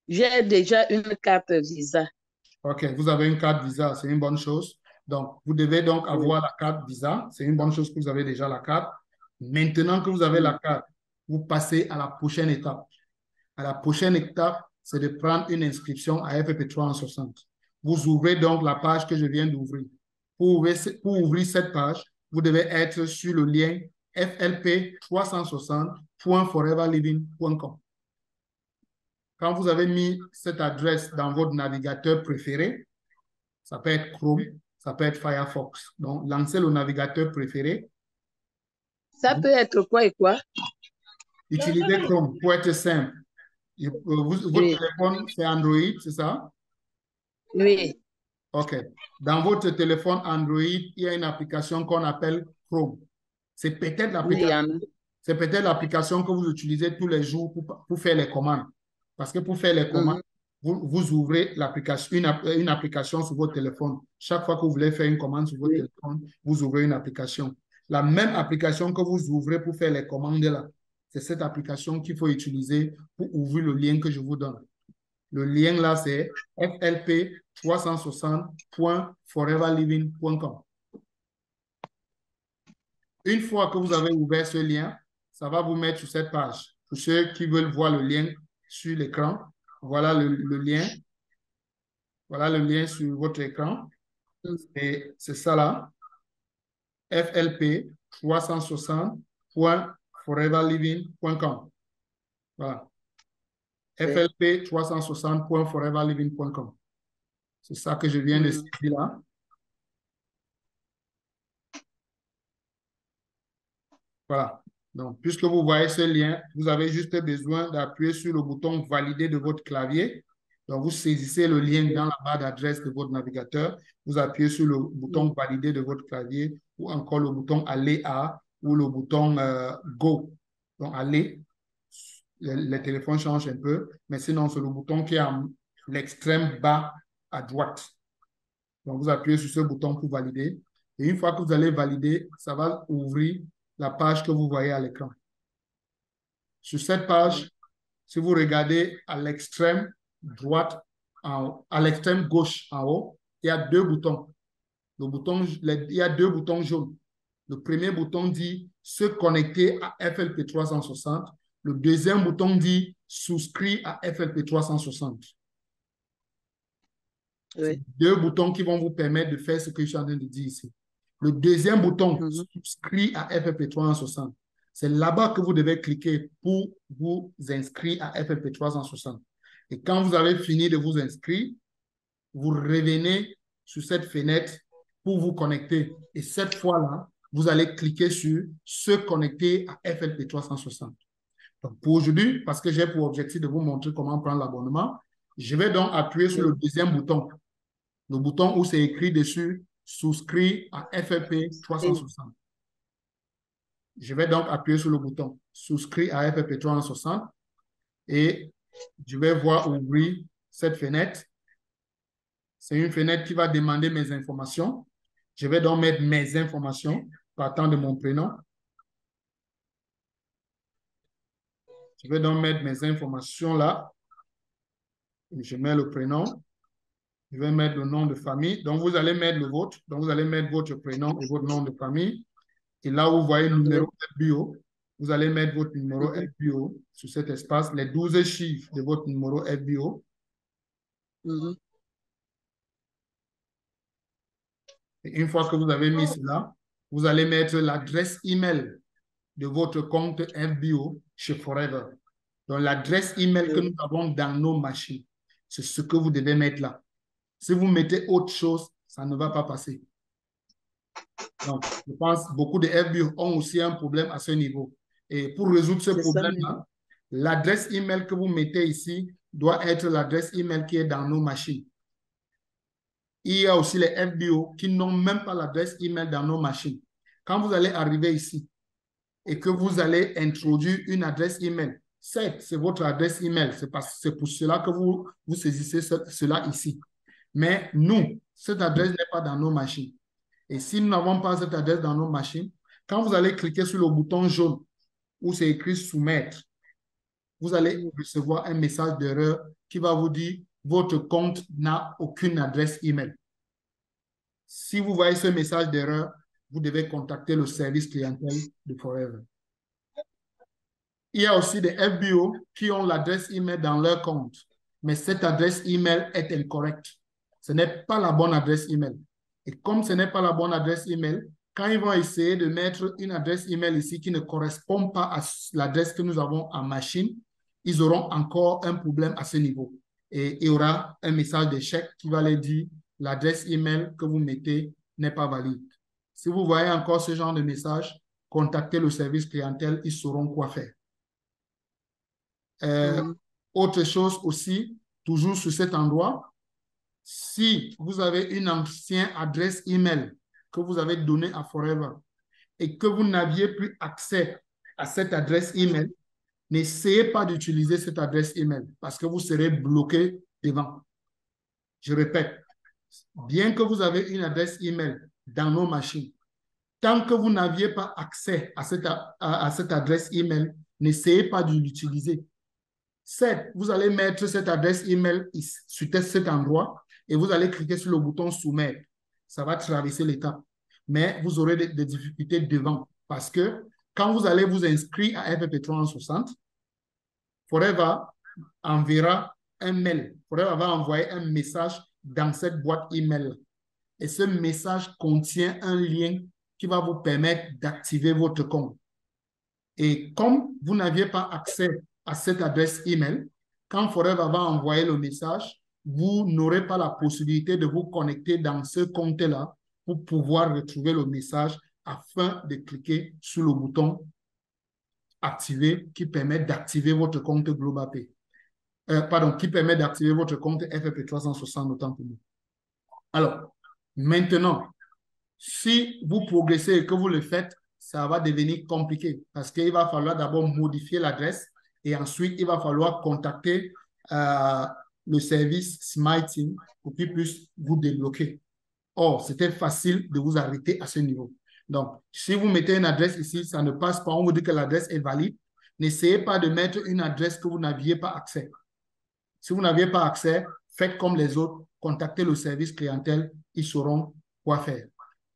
J'ai déjà une carte Visa. OK, vous avez une carte Visa, c'est une bonne chose. Donc, vous devez donc avoir la carte Visa. C'est une bonne chose que vous avez déjà la carte. Maintenant que vous avez la carte, vous passez à la prochaine étape. À la prochaine étape, c'est de prendre une inscription à FFP 360. Vous ouvrez donc la page que je viens d'ouvrir. Pour ouvrir cette page, vous devez être sur le lien flp360.foreverliving.com. Quand vous avez mis cette adresse dans votre navigateur préféré, ça peut être Chrome, ça peut être Firefox. Donc, lancez le navigateur préféré. Ça peut être quoi et quoi? Utilisez Chrome pour être simple. Votre téléphone, c'est Android, c'est ça? Oui. OK. Dans votre téléphone Android, il y a une application qu'on appelle Chrome. C'est peut-être l'application que vous utilisez tous les jours pour faire les commandes. Parce que pour faire les commandes, vous ouvrez l'application, une application sur votre téléphone. Chaque fois que vous voulez faire une commande sur votre téléphone, vous ouvrez une application. La même application que vous ouvrez pour faire les commandes là, c'est cette application qu'il faut utiliser pour ouvrir le lien que je vous donne. Le lien là, c'est flp360.foreverliving.com. Une fois que vous avez ouvert ce lien, ça va vous mettre sur cette page. Pour ceux qui veulent voir le lien sur l'écran, voilà le lien. Voilà le lien sur votre écran. Et c'est ça là. flp360.foreverliving.com. Voilà. flp360.foreverliving.com. C'est ça que je viens de citer là. Voilà. Donc, puisque vous voyez ce lien, vous avez juste besoin d'appuyer sur le bouton valider de votre clavier. Donc, vous saisissez le lien dans la barre d'adresse de votre navigateur. Vous appuyez sur le bouton valider de votre clavier ou encore le bouton aller à ou le bouton go. Donc, aller, les téléphones changent un peu, mais sinon, c'est le bouton qui est l'extrême bas à droite. Donc, vous appuyez sur ce bouton pour valider. Et une fois que vous allez valider, ça va ouvrir la page que vous voyez à l'écran. Sur cette page, si vous regardez à l'extrême droite, à l'extrême gauche en haut, il y a deux boutons. Il y a deux boutons jaunes. Le premier bouton dit « Se connecter à FLP 360 ». Le deuxième bouton dit « Souscrit à FLP 360 ». Oui. Deux boutons qui vont vous permettre de faire ce que je suis en train de dire ici. Le deuxième bouton, souscrit à FLP 360, c'est là-bas que vous devez cliquer pour vous inscrire à FLP 360. Et quand vous avez fini de vous inscrire, vous revenez sur cette fenêtre pour vous connecter. Et cette fois-là, vous allez cliquer sur « Se connecter à FLP 360 ». Donc, pour aujourd'hui, parce que j'ai pour objectif de vous montrer comment prendre l'abonnement, je vais donc appuyer sur le deuxième bouton. Le bouton où c'est écrit dessus « Souscrit à FLP 360 ». Je vais donc appuyer sur le bouton « Souscrit à FLP 360 » et je vais voir ouvrir cette fenêtre. C'est une fenêtre qui va demander mes informations. Je vais donc mettre mes informations partant de mon prénom. Je vais donc mettre mes informations là. Je mets le prénom. Je vais mettre le nom de famille. Donc, vous allez mettre le vôtre. Donc, vous allez mettre votre prénom et votre nom de famille. Et là où vous voyez le numéro FBO, vous allez mettre votre numéro FBO sur cet espace, les 12 chiffres de votre numéro FBO. Et une fois que vous avez mis cela, vous allez mettre l'adresse email de votre compte FBO chez Forever. Donc, l'adresse email que nous avons dans nos machines, c'est ce que vous devez mettre là. Si vous mettez autre chose, ça ne va pas passer. Donc, je pense que beaucoup de FBO ont aussi un problème à ce niveau. Et pour résoudre ce problème-là, l'adresse email que vous mettez ici doit être l'adresse email qui est dans nos machines. Il y a aussi les FBO qui n'ont même pas l'adresse email dans nos machines. Quand vous allez arriver ici et que vous allez introduire une adresse email, certes, c'est votre adresse email, c'est pour cela que vous saisissez cela ici. Mais nous, cette adresse n'est pas dans nos machines. Et si nous n'avons pas cette adresse dans nos machines, quand vous allez cliquer sur le bouton jaune où c'est écrit « Soumettre », vous allez recevoir un message d'erreur qui va vous dire « Votre compte n'a aucune adresse email ». Si vous voyez ce message d'erreur, vous devez contacter le service clientèle de Forever. Il y a aussi des FBO qui ont l'adresse email dans leur compte, mais cette adresse email est incorrecte. Ce n'est pas la bonne adresse email. Et comme ce n'est pas la bonne adresse email, quand ils vont essayer de mettre une adresse email ici qui ne correspond pas à l'adresse que nous avons en machine, ils auront encore un problème à ce niveau. Et il y aura un message d'échec qui va leur dire l'adresse email que vous mettez n'est pas valide. Si vous voyez encore ce genre de message, contactez le service clientèle, ils sauront quoi faire. Autre chose aussi, toujours sur cet endroit, si vous avez une ancienne adresse email que vous avez donnée à Forever et que vous n'aviez plus accès à cette adresse email, n'essayez pas d'utiliser cette adresse email parce que vous serez bloqué devant. Je répète, bien que vous avez une adresse email dans nos machines, tant que vous n'aviez pas accès à cette adresse email, n'essayez pas de l'utiliser. Certes, vous allez mettre cette adresse email sur cet endroit et vous allez cliquer sur le bouton soumettre. Ça va traverser l'étape. Mais vous aurez des difficultés devant parce que quand vous allez vous inscrire à FLP 360, Forever enverra un mail. Forever va envoyer un message dans cette boîte email. Et ce message contient un lien qui va vous permettre d'activer votre compte. Et comme vous n'aviez pas accès à cette adresse email, quand Forever va envoyer le message, vous n'aurez pas la possibilité de vous connecter dans ce compte-là pour pouvoir retrouver le message afin de cliquer sur le bouton activer qui permet d'activer votre compte GlobalPay. Qui permet d'activer votre compte FLP 360 autant pour nous. Alors, maintenant, si vous progressez et que vous le faites, ça va devenir compliqué parce qu'il va falloir d'abord modifier l'adresse et ensuite, il va falloir contacter le service Smiting pour qu'il puisse vous débloquer. Or, c'était facile de vous arrêter à ce niveau. Donc, si vous mettez une adresse ici, ça ne passe pas, on vous dit que l'adresse est valide. N'essayez pas de mettre une adresse que vous n'aviez pas accès. Si vous n'aviez pas accès, faites comme les autres, contactez le service clientèle, ils sauront quoi faire.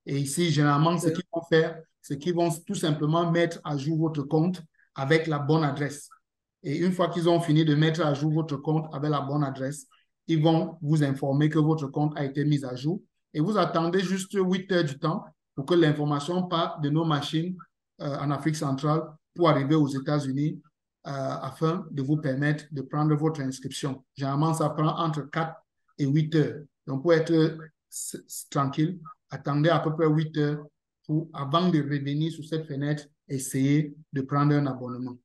Et ici, généralement, ce qu'ils vont faire, c'est qu'ils vont tout simplement mettre à jour votre compte avec la bonne adresse. Et une fois qu'ils ont fini de mettre à jour votre compte avec la bonne adresse, ils vont vous informer que votre compte a été mis à jour. Et vous attendez juste 8 heures du temps pour que l'information parte de nos machines en Afrique centrale pour arriver aux États-Unis afin de vous permettre de prendre votre inscription. Généralement, ça prend entre 4 et 8 heures. Donc, pour être tranquille, attendez à peu près 8 heures avant de revenir sur cette fenêtre, essayer de prendre un abonnement.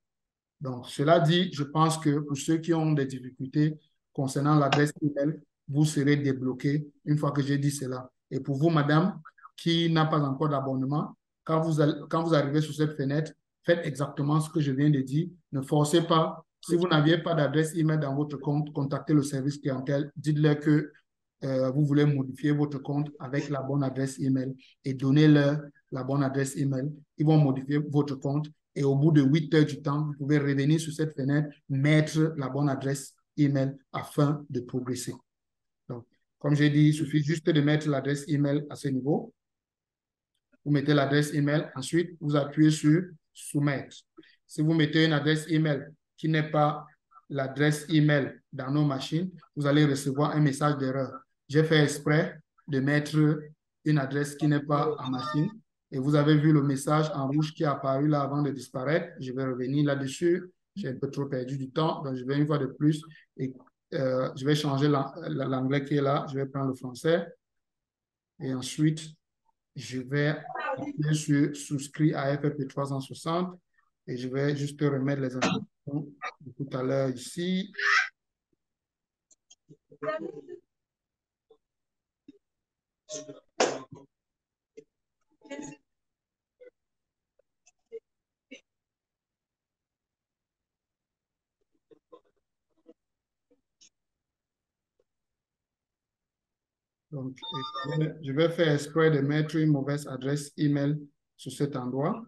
Donc, cela dit, je pense que pour ceux qui ont des difficultés concernant l'adresse email, vous serez débloqué une fois que j'ai dit cela. Et pour vous, madame, qui n'a pas encore d'abonnement, quand vous arrivez sur cette fenêtre, faites exactement ce que je viens de dire. Ne forcez pas. Si vous n'aviez pas d'adresse email dans votre compte, contactez le service clientèle. Dites-leur que vous voulez modifier votre compte avec la bonne adresse email et donnez-leur la bonne adresse email. Ils vont modifier votre compte et au bout de 8 heures du temps, vous pouvez revenir sur cette fenêtre, mettre la bonne adresse email afin de progresser. Donc, comme j'ai dit, il suffit juste de mettre l'adresse email à ce niveau. Vous mettez l'adresse email, ensuite, vous appuyez sur Soumettre. Si vous mettez une adresse email qui n'est pas l'adresse email dans nos machines, vous allez recevoir un message d'erreur. J'ai fait exprès de mettre une adresse qui n'est pas en machine. Et vous avez vu le message en rouge qui est apparu là avant de disparaître. Je vais revenir là-dessus. J'ai un peu trop perdu du temps, donc je vais une fois de plus et je vais changer l'anglais qui est là. Je vais prendre le français. Et ensuite, je vais appuyer sur souscrit à FFP 360 et je vais juste remettre les informations de tout à l'heure ici. Donc, je vais faire exprès de mettre une mauvaise adresse email sur cet endroit.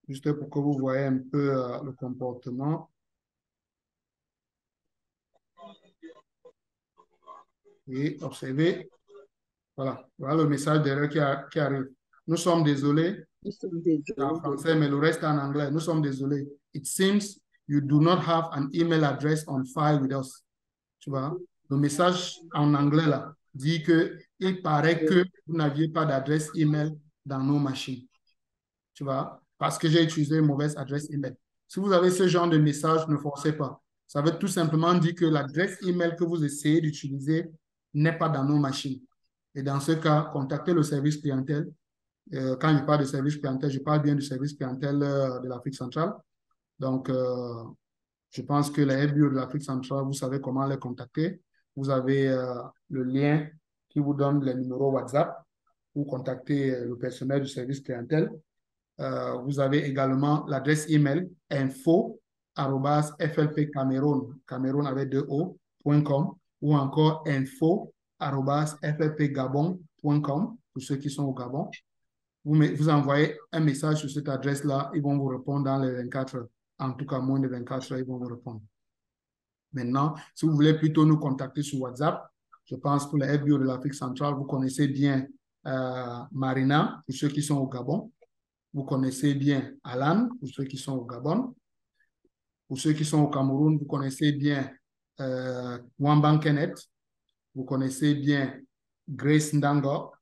Juste pour que vous voyez un peu le comportement. Et observez, voilà le message d'erreur qui arrive. Nous sommes désolés. Nous sommes désolés. En français, mais le reste en anglais. Nous sommes désolés. It seems you do not have an email address on file with us. Tu vois, le message en anglais là dit que il paraît que vous n'aviez pas d'adresse email dans nos machines. Tu vois, parce que j'ai utilisé une mauvaise adresse email. Si vous avez ce genre de message, ne forcez pas. Ça veut tout simplement dire que l'adresse email que vous essayez d'utiliser n'est pas dans nos machines. Et dans ce cas, contactez le service clientèle. Quand je parle de service clientèle, je parle bien du service clientèle de l'Afrique centrale. Donc, je pense que les FBO de l'Afrique centrale, vous savez comment les contacter. Vous avez le lien qui vous donne les numéros WhatsApp pour contacter le personnel du service clientèle. Vous avez également l'adresse email info@flpcameroun, Cameroun avec 2 O.com ou encore info@flpgabon.com pour ceux qui sont au Gabon. Vous envoyez un message sur cette adresse-là, ils vont vous répondre dans les 24 heures. En tout cas, moins de 24 heures, ils vont vous répondre. Maintenant, si vous voulez plutôt nous contacter sur WhatsApp, je pense pour les FBO de l'Afrique centrale, vous connaissez bien Marina, pour ceux qui sont au Gabon. Vous connaissez bien Alan, pour ceux qui sont au Gabon. Pour ceux qui sont au Cameroun, vous connaissez bien Wamban Kenneth. Vous connaissez bien Grace Ndango.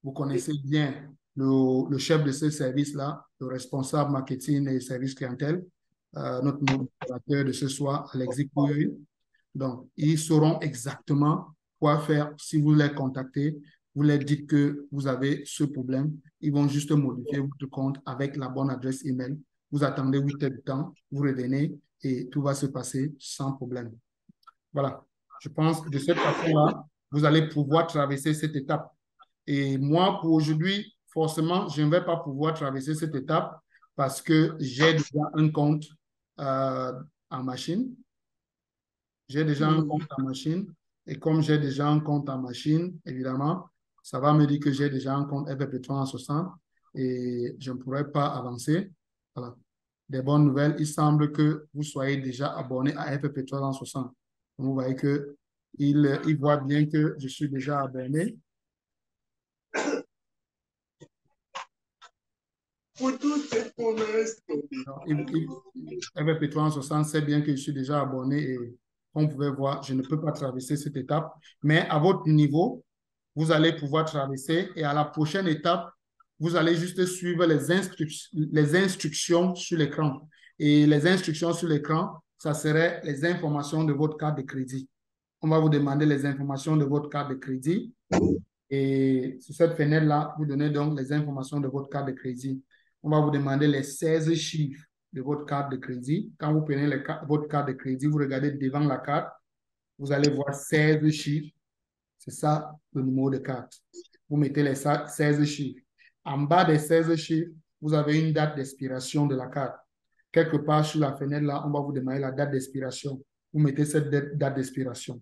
Vous connaissez bien le chef de ce service-là, le responsable marketing et service clientèle, notre modérateur de ce soir, Alexis Kouyoui. Donc, ils sauront exactement quoi faire si vous les contactez. Vous leur dites que vous avez ce problème. Ils vont juste modifier votre compte avec la bonne adresse email. Vous attendez 8 heures de temps, vous revenez et tout va se passer sans problème. Voilà. Je pense que de cette façon-là, vous allez pouvoir traverser cette étape. Et moi, pour aujourd'hui, forcément, je ne vais pas pouvoir traverser cette étape parce que j'ai déjà un compte en machine. J'ai déjà un compte en machine. Et comme j'ai déjà un compte en machine, évidemment, ça va me dire que j'ai déjà un compte FFP 360 et je ne pourrais pas avancer. Voilà. Des bonnes nouvelles, il semble que vous soyez déjà abonné à FFP 360. Donc, vous voyez que il voit bien que je suis déjà abonné. FFP 360 sait bien que je suis déjà abonné et comme vous pouvez voir, je ne peux pas traverser cette étape. Mais à votre niveau, vous allez pouvoir traverser et à la prochaine étape, vous allez juste suivre les instructions sur l'écran. Et les instructions sur l'écran, ça serait les informations de votre carte de crédit. On va vous demander les informations de votre carte de crédit. Et sur cette fenêtre-là, vous donnez donc les informations de votre carte de crédit. On va vous demander les 16 chiffres de votre carte de crédit. Quand vous prenez votre carte de crédit, vous regardez devant la carte, vous allez voir 16 chiffres. C'est ça le numéro de carte. Vous mettez les 16 chiffres. En bas des 16 chiffres, vous avez une date d'expiration de la carte. Quelque part sur la fenêtre, là, on va vous demander la date d'expiration. Vous mettez cette date d'expiration.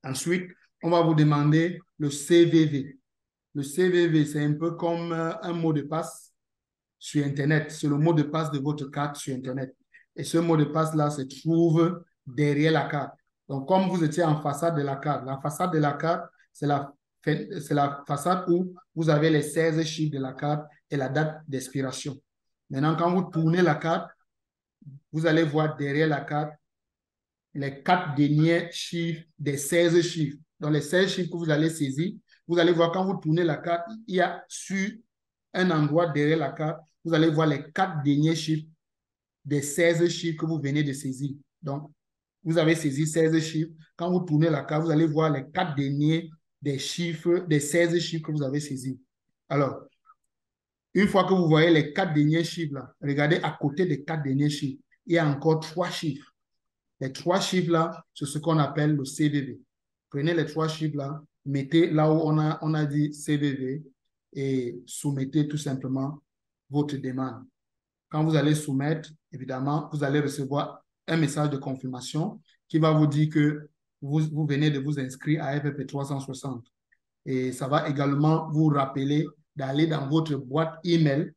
Ensuite, on va vous demander le CVV. Le CVV, c'est un peu comme un mot de passe sur Internet. C'est le mot de passe de votre carte sur Internet. Et ce mot de passe-là se trouve derrière la carte. Donc, comme vous étiez en façade de la façade de la carte, c'est la façade où vous avez les 16 chiffres de la carte et la date d'expiration. Maintenant, quand vous tournez la carte, vous allez voir derrière la carte les 4 derniers chiffres des 16 chiffres. Donc, les 16 chiffres que vous allez saisir, vous allez voir quand vous tournez la carte, il y a sur un endroit derrière la carte, vous allez voir les 4 derniers chiffres des 16 chiffres que vous venez de saisir. Donc, vous avez saisi 16 chiffres. Quand vous tournez la carte, vous allez voir les 4 derniers des chiffres, des 16 chiffres que vous avez saisis. Alors, une fois que vous voyez les 4 derniers chiffres là, regardez à côté des 4 derniers chiffres, il y a encore 3 chiffres. Les 3 chiffres-là, c'est ce qu'on appelle le CVV. Prenez les 3 chiffres-là, mettez là où on a dit CVV et soumettez tout simplement votre demande. Quand vous allez soumettre, évidemment, vous allez recevoir un message de confirmation qui va vous dire que vous venez de vous inscrire à FFP 360. Et ça va également vous rappeler d'aller dans votre boîte email,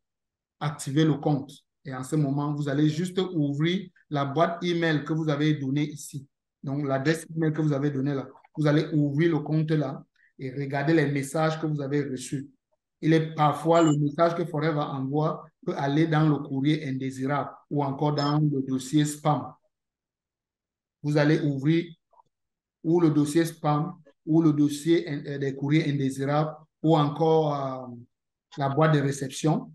activer le compte. Et en ce moment, vous allez juste ouvrir la boîte email que vous avez donnée ici. Donc, l'adresse email que vous avez donnée là. Vous allez ouvrir le compte là et regarder les messages que vous avez reçus. Il est parfois le message que Forever envoie peut aller dans le courrier indésirable ou encore dans le dossier spam. Vous allez ouvrir ou le dossier spam ou le dossier des courriers indésirables ou encore la boîte de réception.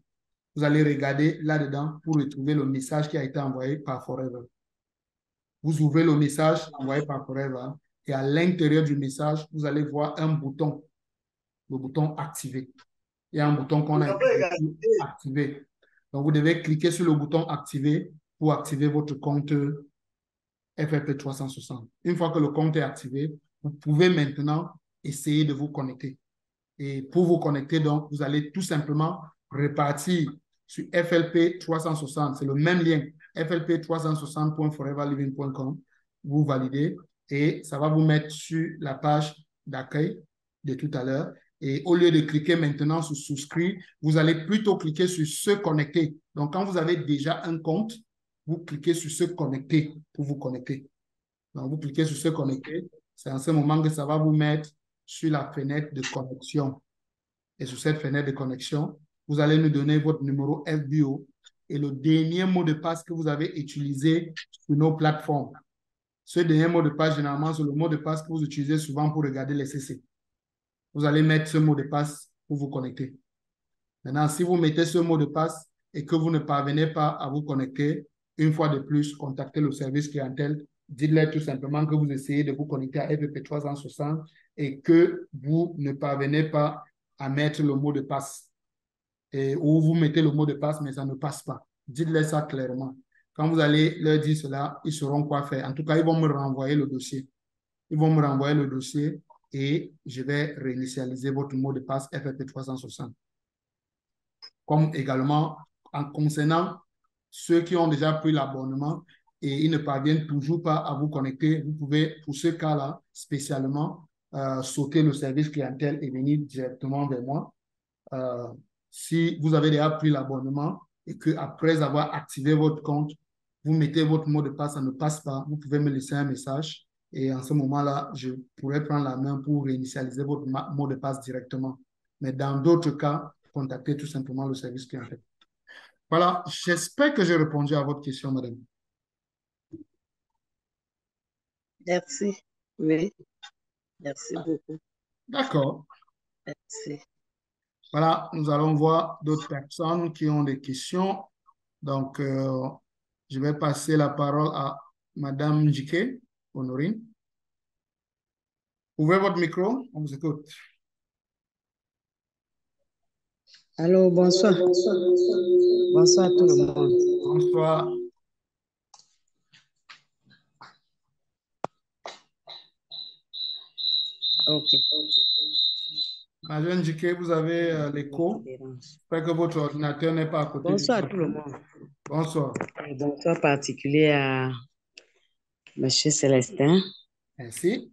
Vous allez regarder là-dedans pour retrouver le message qui a été envoyé par Forever. Vous ouvrez le message envoyé par Forever et à l'intérieur du message, vous allez voir un bouton, le bouton activer. Il y a un bouton qu'on a activé. Donc, vous devez cliquer sur le bouton activer pour activer votre compte FFP 360. Une fois que le compte est activé, vous pouvez maintenant essayer de vous connecter. Et pour vous connecter, donc, vous allez tout simplement repartir sur FLP 360. C'est le même lien, flp360.foreverliving.com. Vous validez et ça va vous mettre sur la page d'accueil de tout à l'heure. Et au lieu de cliquer maintenant sur souscrire, vous allez plutôt cliquer sur se connecter. Donc, quand vous avez déjà un compte, vous cliquez sur se connecter pour vous connecter. Donc, vous cliquez sur se connecter. C'est en ce moment que ça va vous mettre sur la fenêtre de connexion. Et sur cette fenêtre de connexion, vous allez nous donner votre numéro FBO et le dernier mot de passe que vous avez utilisé sur nos plateformes. Ce dernier mot de passe, généralement, c'est le mot de passe que vous utilisez souvent pour regarder les CC. Vous allez mettre ce mot de passe pour vous connecter. Maintenant, si vous mettez ce mot de passe et que vous ne parvenez pas à vous connecter, une fois de plus, contactez le service clientèle. Dites-leur tout simplement que vous essayez de vous connecter à FFP 360 et que vous ne parvenez pas à mettre le mot de passe. Ou vous mettez le mot de passe, mais ça ne passe pas. Dites-leur ça clairement. Quand vous allez leur dire cela, ils sauront quoi faire. En tout cas, ils vont me renvoyer le dossier. Ils vont me renvoyer le dossier et je vais réinitialiser votre mot de passe FFP 360. Comme également, en concernant ceux qui ont déjà pris l'abonnement et ils ne parviennent toujours pas à vous connecter, vous pouvez, pour ce cas-là, spécialement, sauter le service clientèle et venir directement vers moi. Euh, Si vous avez déjà pris l'abonnement et qu'après avoir activé votre compte, vous mettez votre mot de passe, ça ne passe pas, vous pouvez me laisser un message et en ce moment-là, je pourrais prendre la main pour réinitialiser votre mot de passe directement. Mais dans d'autres cas, contactez tout simplement le service clientèle. Voilà, j'espère que j'ai répondu à votre question, madame. Merci. Oui, merci beaucoup. D'accord. Merci. Voilà, nous allons voir d'autres personnes qui ont des questions. Donc, je vais passer la parole à Madame Njike, Honorine. Ouvrez votre micro, on vous écoute. Allô, bonsoir. Bonsoir à tout le monde. Bonsoir. Ok. Madame Njike, vous avez l'écho. J'espère que votre ordinateur n'est pas à côté du Bonsoir à tout le micro. monde. Bonsoir. Et bonsoir particulier à Monsieur Célestin, Merci.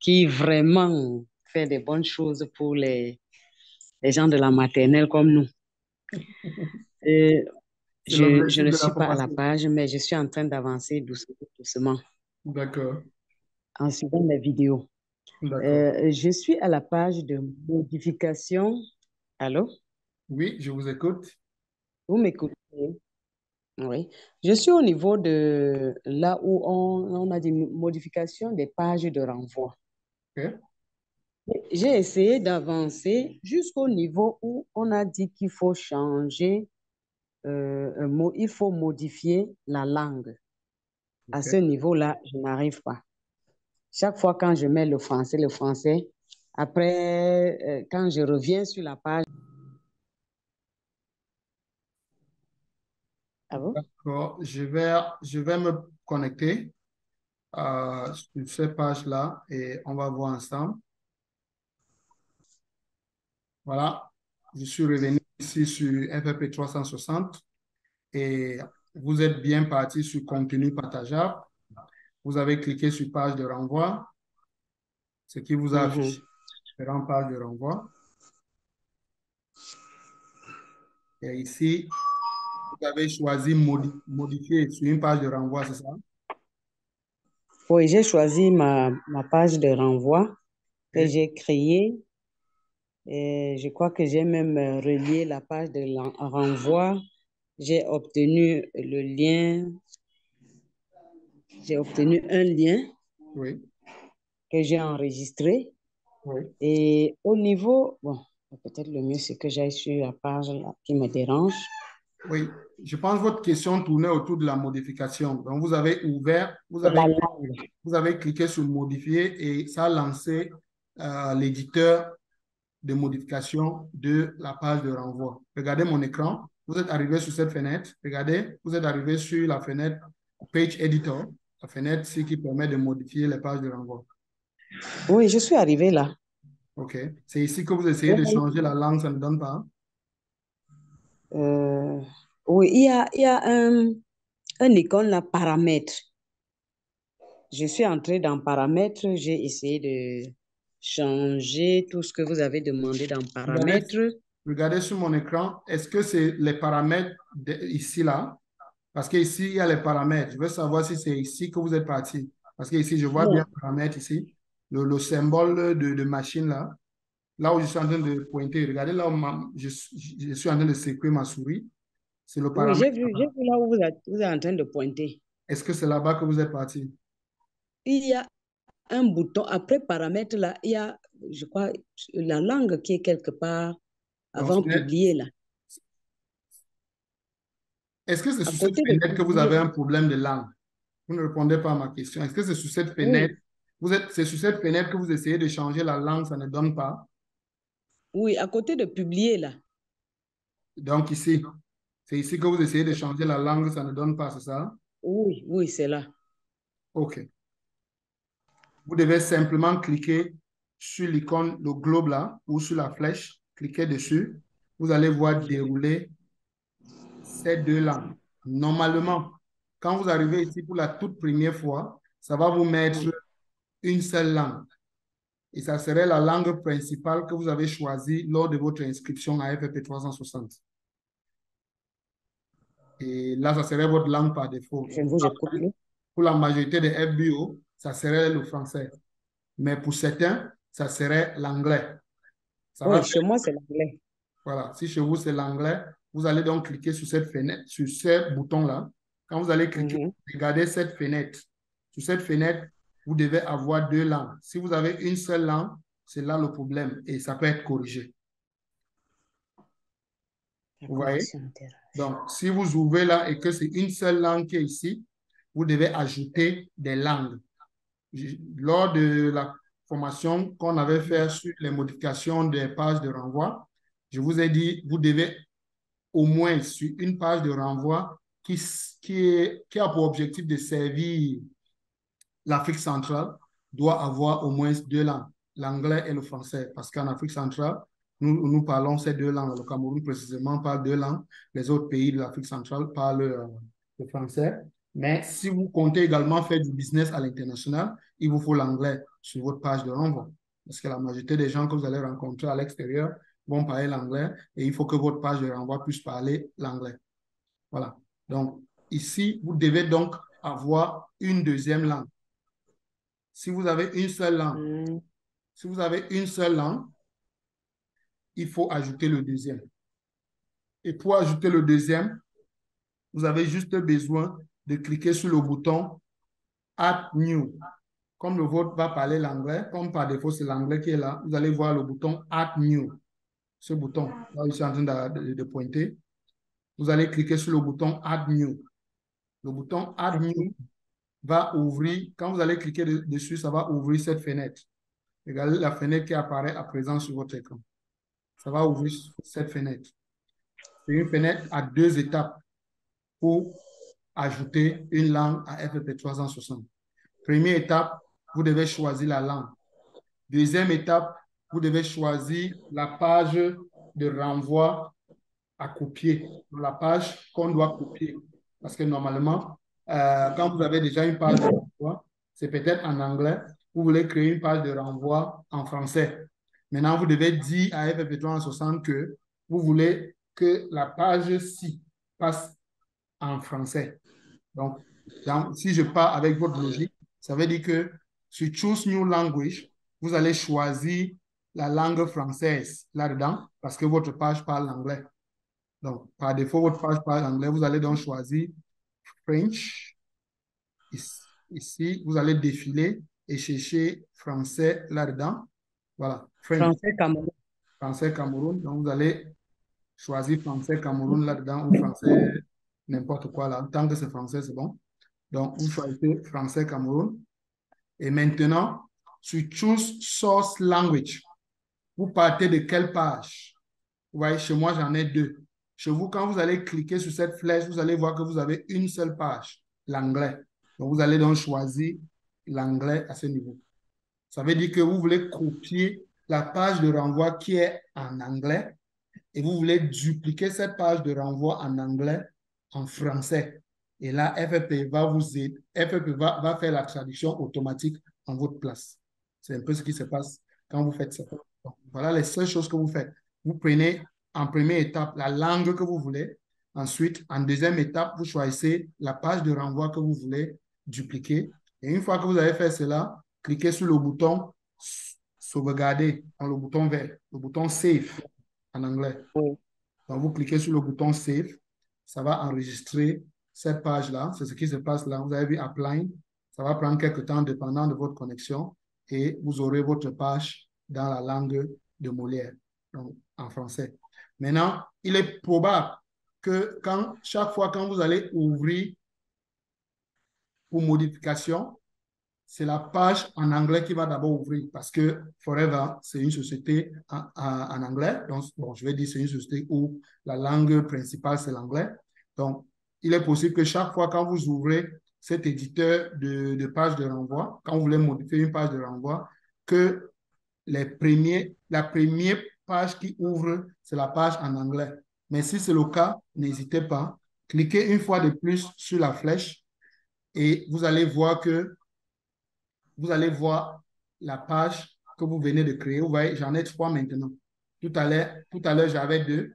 qui vraiment fait des bonnes choses pour les gens de la maternelle comme nous. Et C'est je l'objectif ne de la suis pas à la formation. page, mais je suis en train d'avancer doucement D'accord. en suivant les vidéos. D'accord. Je suis à la page de modification. Allô? Oui, je vous écoute. Vous m'écoutez? Oui. Je suis au niveau de là où on a des modifications des pages de renvoi. OK. J'ai essayé d'avancer jusqu'au niveau où on a dit qu'il faut changer un mot, il faut modifier la langue. À OK. ce niveau-là, je n'arrive pas. Chaque fois quand je mets le français, après, quand je reviens sur la page. Ah bon? D'accord. Je vais me connecter sur cette page-là et on va voir ensemble. Voilà. Je suis revenu ici sur FFP 360 et vous êtes bien parti sur contenu partageable. Vous avez cliqué sur page de renvoi, ce qui vous a affiché différentes pages de renvoi. Et ici, vous avez choisi modifier sur une page de renvoi, c'est ça? Oui, j'ai choisi ma page de renvoi que Ok. j'ai créée. Et je crois que j'ai même relié la page de renvoi. J'ai obtenu le lien. J'ai obtenu un lien Oui. que j'ai enregistré. Oui. Et au niveau, bon, peut-être le mieux, c'est que j'aille sur la page là, qui me dérange. Oui. Je pense que votre question tournait autour de la modification. Donc, vous avez ouvert, La langue. vous avez cliqué sur modifier et ça a lancé l'éditeur de modification de la page de renvoi. Regardez mon écran. Vous êtes arrivé sur cette fenêtre. Regardez, vous êtes arrivé sur la fenêtre Page Editor, la fenêtre ici qui permet de modifier les pages de renvoi. Oui, je suis arrivée là. OK. C'est ici que vous essayez de changer la langue, ça ne donne pas. Oui, il y a un icône là, paramètres. Je suis entrée dans paramètres. J'ai essayé de changer tout ce que vous avez demandé dans paramètres. Regardez sur mon écran. Est-ce que c'est les paramètres ici, là? Parce qu'ici, il y a les paramètres. Je veux savoir si c'est ici que vous êtes parti. Parce qu'ici, je vois bien paramètres ici. Le symbole de machine, là. Là où je suis en train de pointer. Regardez là où je suis en train de secouer ma souris. C'est le Oui, paramètre. j'ai vu là où vous êtes en train de pointer. Est-ce que c'est là-bas que vous êtes parti? Il y a un bouton, après paramètres, là, il y a, je crois, la langue qui est quelque part Donc, avant publier, là. est-ce que c'est À sur cette côté de fenêtre que vous publier, avez un problème de langue? Vous ne répondez pas à ma question. Est-ce que c'est sur cette fenêtre? C'est sur cette fenêtre que vous essayez de changer la langue, ça ne donne pas? oui, à côté de publier, là. Donc ici, c'est ici que vous essayez de changer la langue, ça ne donne pas, c'est ça? Oui, oui, c'est là. OK. Vous devez simplement cliquer sur l'icône, le globe là, ou sur la flèche, cliquez dessus. Vous allez voir dérouler ces deux langues. Normalement, quand vous arrivez ici pour la toute première fois, ça va vous mettre une seule langue. Et ça serait la langue principale que vous avez choisie lors de votre inscription à FFP 360. Et là, ça serait votre langue par défaut. Je ne vous écoute plus. Pour la majorité des FBO, ça serait le français. Mais pour certains, ça serait l'anglais. Oui, chez moi, c'est l'anglais. Voilà, si chez vous, c'est l'anglais, vous allez donc cliquer sur cette fenêtre, sur ce bouton-là. Quand vous allez cliquer, regardez cette fenêtre. Sur cette fenêtre, vous devez avoir deux langues. Si vous avez une seule langue, c'est là le problème et ça peut être corrigé. Vous voyez? Donc, si vous ouvrez là et que c'est une seule langue qui est ici, vous devez ajouter des langues. Lors de la formation qu'on avait fait sur les modifications des pages de renvoi, je vous ai dit, vous devez au moins sur une page de renvoi qui a pour objectif de servir l'Afrique centrale, doit avoir au moins deux langues, l'anglais et le français. Parce qu'en Afrique centrale, nous parlons ces deux langues. Le Cameroun, précisément, parle deux langues. Les autres pays de l'Afrique centrale parlent le français. Mais si vous comptez également faire du business à l'international, il vous faut l'anglais sur votre page de renvoi. Parce que la majorité des gens que vous allez rencontrer à l'extérieur vont parler l'anglais et il faut que votre page de renvoi puisse parler l'anglais. Voilà. Donc, ici, vous devez donc avoir une deuxième langue. Si vous avez une seule langue, il faut ajouter le deuxième. Et pour ajouter le deuxième, vous avez juste besoin de cliquer sur le bouton Add New. Comme le vôtre va parler l'anglais, comme par défaut c'est l'anglais qui est là, vous allez voir le bouton Add New. Ce bouton, là je suis en train de pointer. Vous allez cliquer sur le bouton Add New. Le bouton Add New va ouvrir, quand vous allez cliquer dessus, ça va ouvrir cette fenêtre. Regardez la fenêtre qui apparaît à présent sur votre écran. Ça va ouvrir cette fenêtre. C'est une fenêtre à deux étapes pour ajouter une langue à FFP 360. Première étape, vous devez choisir la langue. Deuxième étape, vous devez choisir la page de renvoi à copier, la page qu'on doit copier. Parce que normalement, quand vous avez déjà une page de renvoi, c'est peut-être en anglais, vous voulez créer une page de renvoi en français. Maintenant, vous devez dire à FFP 360 que vous voulez que la page-ci passe en français. Donc, si je pars avec votre logique, ça veut dire que sur Choose New Language, vous allez choisir la langue française là-dedans parce que votre page parle anglais. Donc, par défaut, votre page parle anglais. Vous allez donc choisir French. Ici, vous allez défiler et chercher français là-dedans. Voilà. Français Cameroun. Français Cameroun. Donc, vous allez choisir français Cameroun là-dedans ou français n'importe quoi là. Tant que c'est français, c'est bon. Donc, vous choisissez français Cameroun. Et maintenant, sur Choose Source Language, vous partez de quelle page? Vous voyez, chez moi, j'en ai deux. Chez vous, quand vous allez cliquer sur cette flèche, vous allez voir que vous avez une seule page, l'anglais. Donc, vous allez donc choisir l'anglais à ce niveau. Ça veut dire que vous voulez copier la page de renvoi qui est en anglais et vous voulez dupliquer cette page de renvoi en anglais en français. Et là, FFP va vous aider. FFP va faire la traduction automatique en votre place. C'est un peu ce qui se passe quand vous faites ça. Donc, voilà les seules choses que vous faites. Vous prenez en première étape la langue que vous voulez. Ensuite, en deuxième étape, vous choisissez la page de renvoi que vous voulez dupliquer. Et une fois que vous avez fait cela, cliquez sur le bouton sauvegarder, dans le bouton vert, le bouton Save en anglais. Oui. Donc, vous cliquez sur le bouton Save. Ça va enregistrer cette page-là. C'est ce qui se passe là. Vous avez vu Apply. Ça va prendre quelques temps dépendant de votre connexion et vous aurez votre page dans la langue de Molière, donc en français. Maintenant, il est probable que chaque fois quand vous allez ouvrir pour modification, c'est la page en anglais qui va d'abord ouvrir parce que Forever, c'est une société en anglais. Donc, bon, je vais dire c'est une société où la langue principale, c'est l'anglais. Donc, il est possible que chaque fois quand vous ouvrez cet éditeur de page de renvoi, quand vous voulez modifier une page de renvoi, que la première page qui ouvre, c'est la page en anglais. Mais si c'est le cas, n'hésitez pas, Cliquez une fois de plus sur la flèche et vous allez voir la page que vous venez de créer. Vous voyez, j'en ai 3 maintenant. Tout à l'heure, j'avais 2.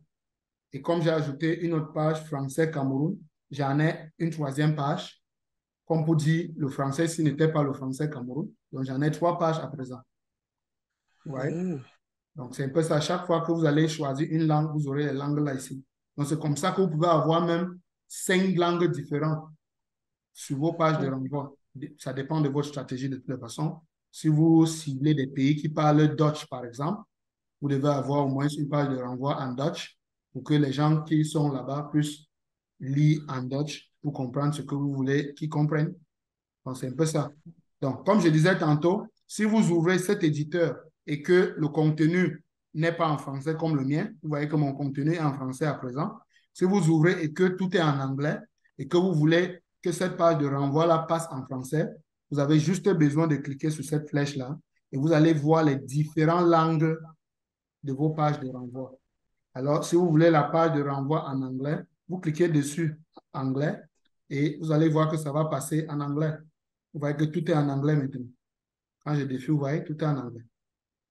Et comme j'ai ajouté une autre page français Cameroun, j'en ai une 3e page. Comme pour dire, le français ici n'était pas le français Cameroun. Donc, j'en ai 3 pages à présent. Vous voyez? Donc, c'est un peu ça. Chaque fois que vous allez choisir une langue, vous aurez les langues là ici. Donc, c'est comme ça que vous pouvez avoir même 5 langues différentes sur vos pages de renvoi. Ça dépend de votre stratégie de toute façon. Si vous ciblez des pays qui parlent Dutch, par exemple, vous devez avoir au moins une page de renvoi en Dutch pour que les gens qui sont là-bas puissent lire en Dutch pour comprendre ce que vous voulez qu'ils comprennent. Donc, c'est un peu ça. Donc, comme je disais tantôt, si vous ouvrez cet éditeur et que le contenu n'est pas en français comme le mien, vous voyez que mon contenu est en français à présent. Si vous ouvrez et que tout est en anglais et que vous voulez que cette page de renvoi-là passe en français, vous avez juste besoin de cliquer sur cette flèche-là et vous allez voir les différentes langues de vos pages de renvoi. Alors, si vous voulez la page de renvoi en anglais, vous cliquez dessus anglais et vous allez voir que ça va passer en anglais. Vous voyez que tout est en anglais maintenant. Quand je défile, vous voyez, tout est en anglais.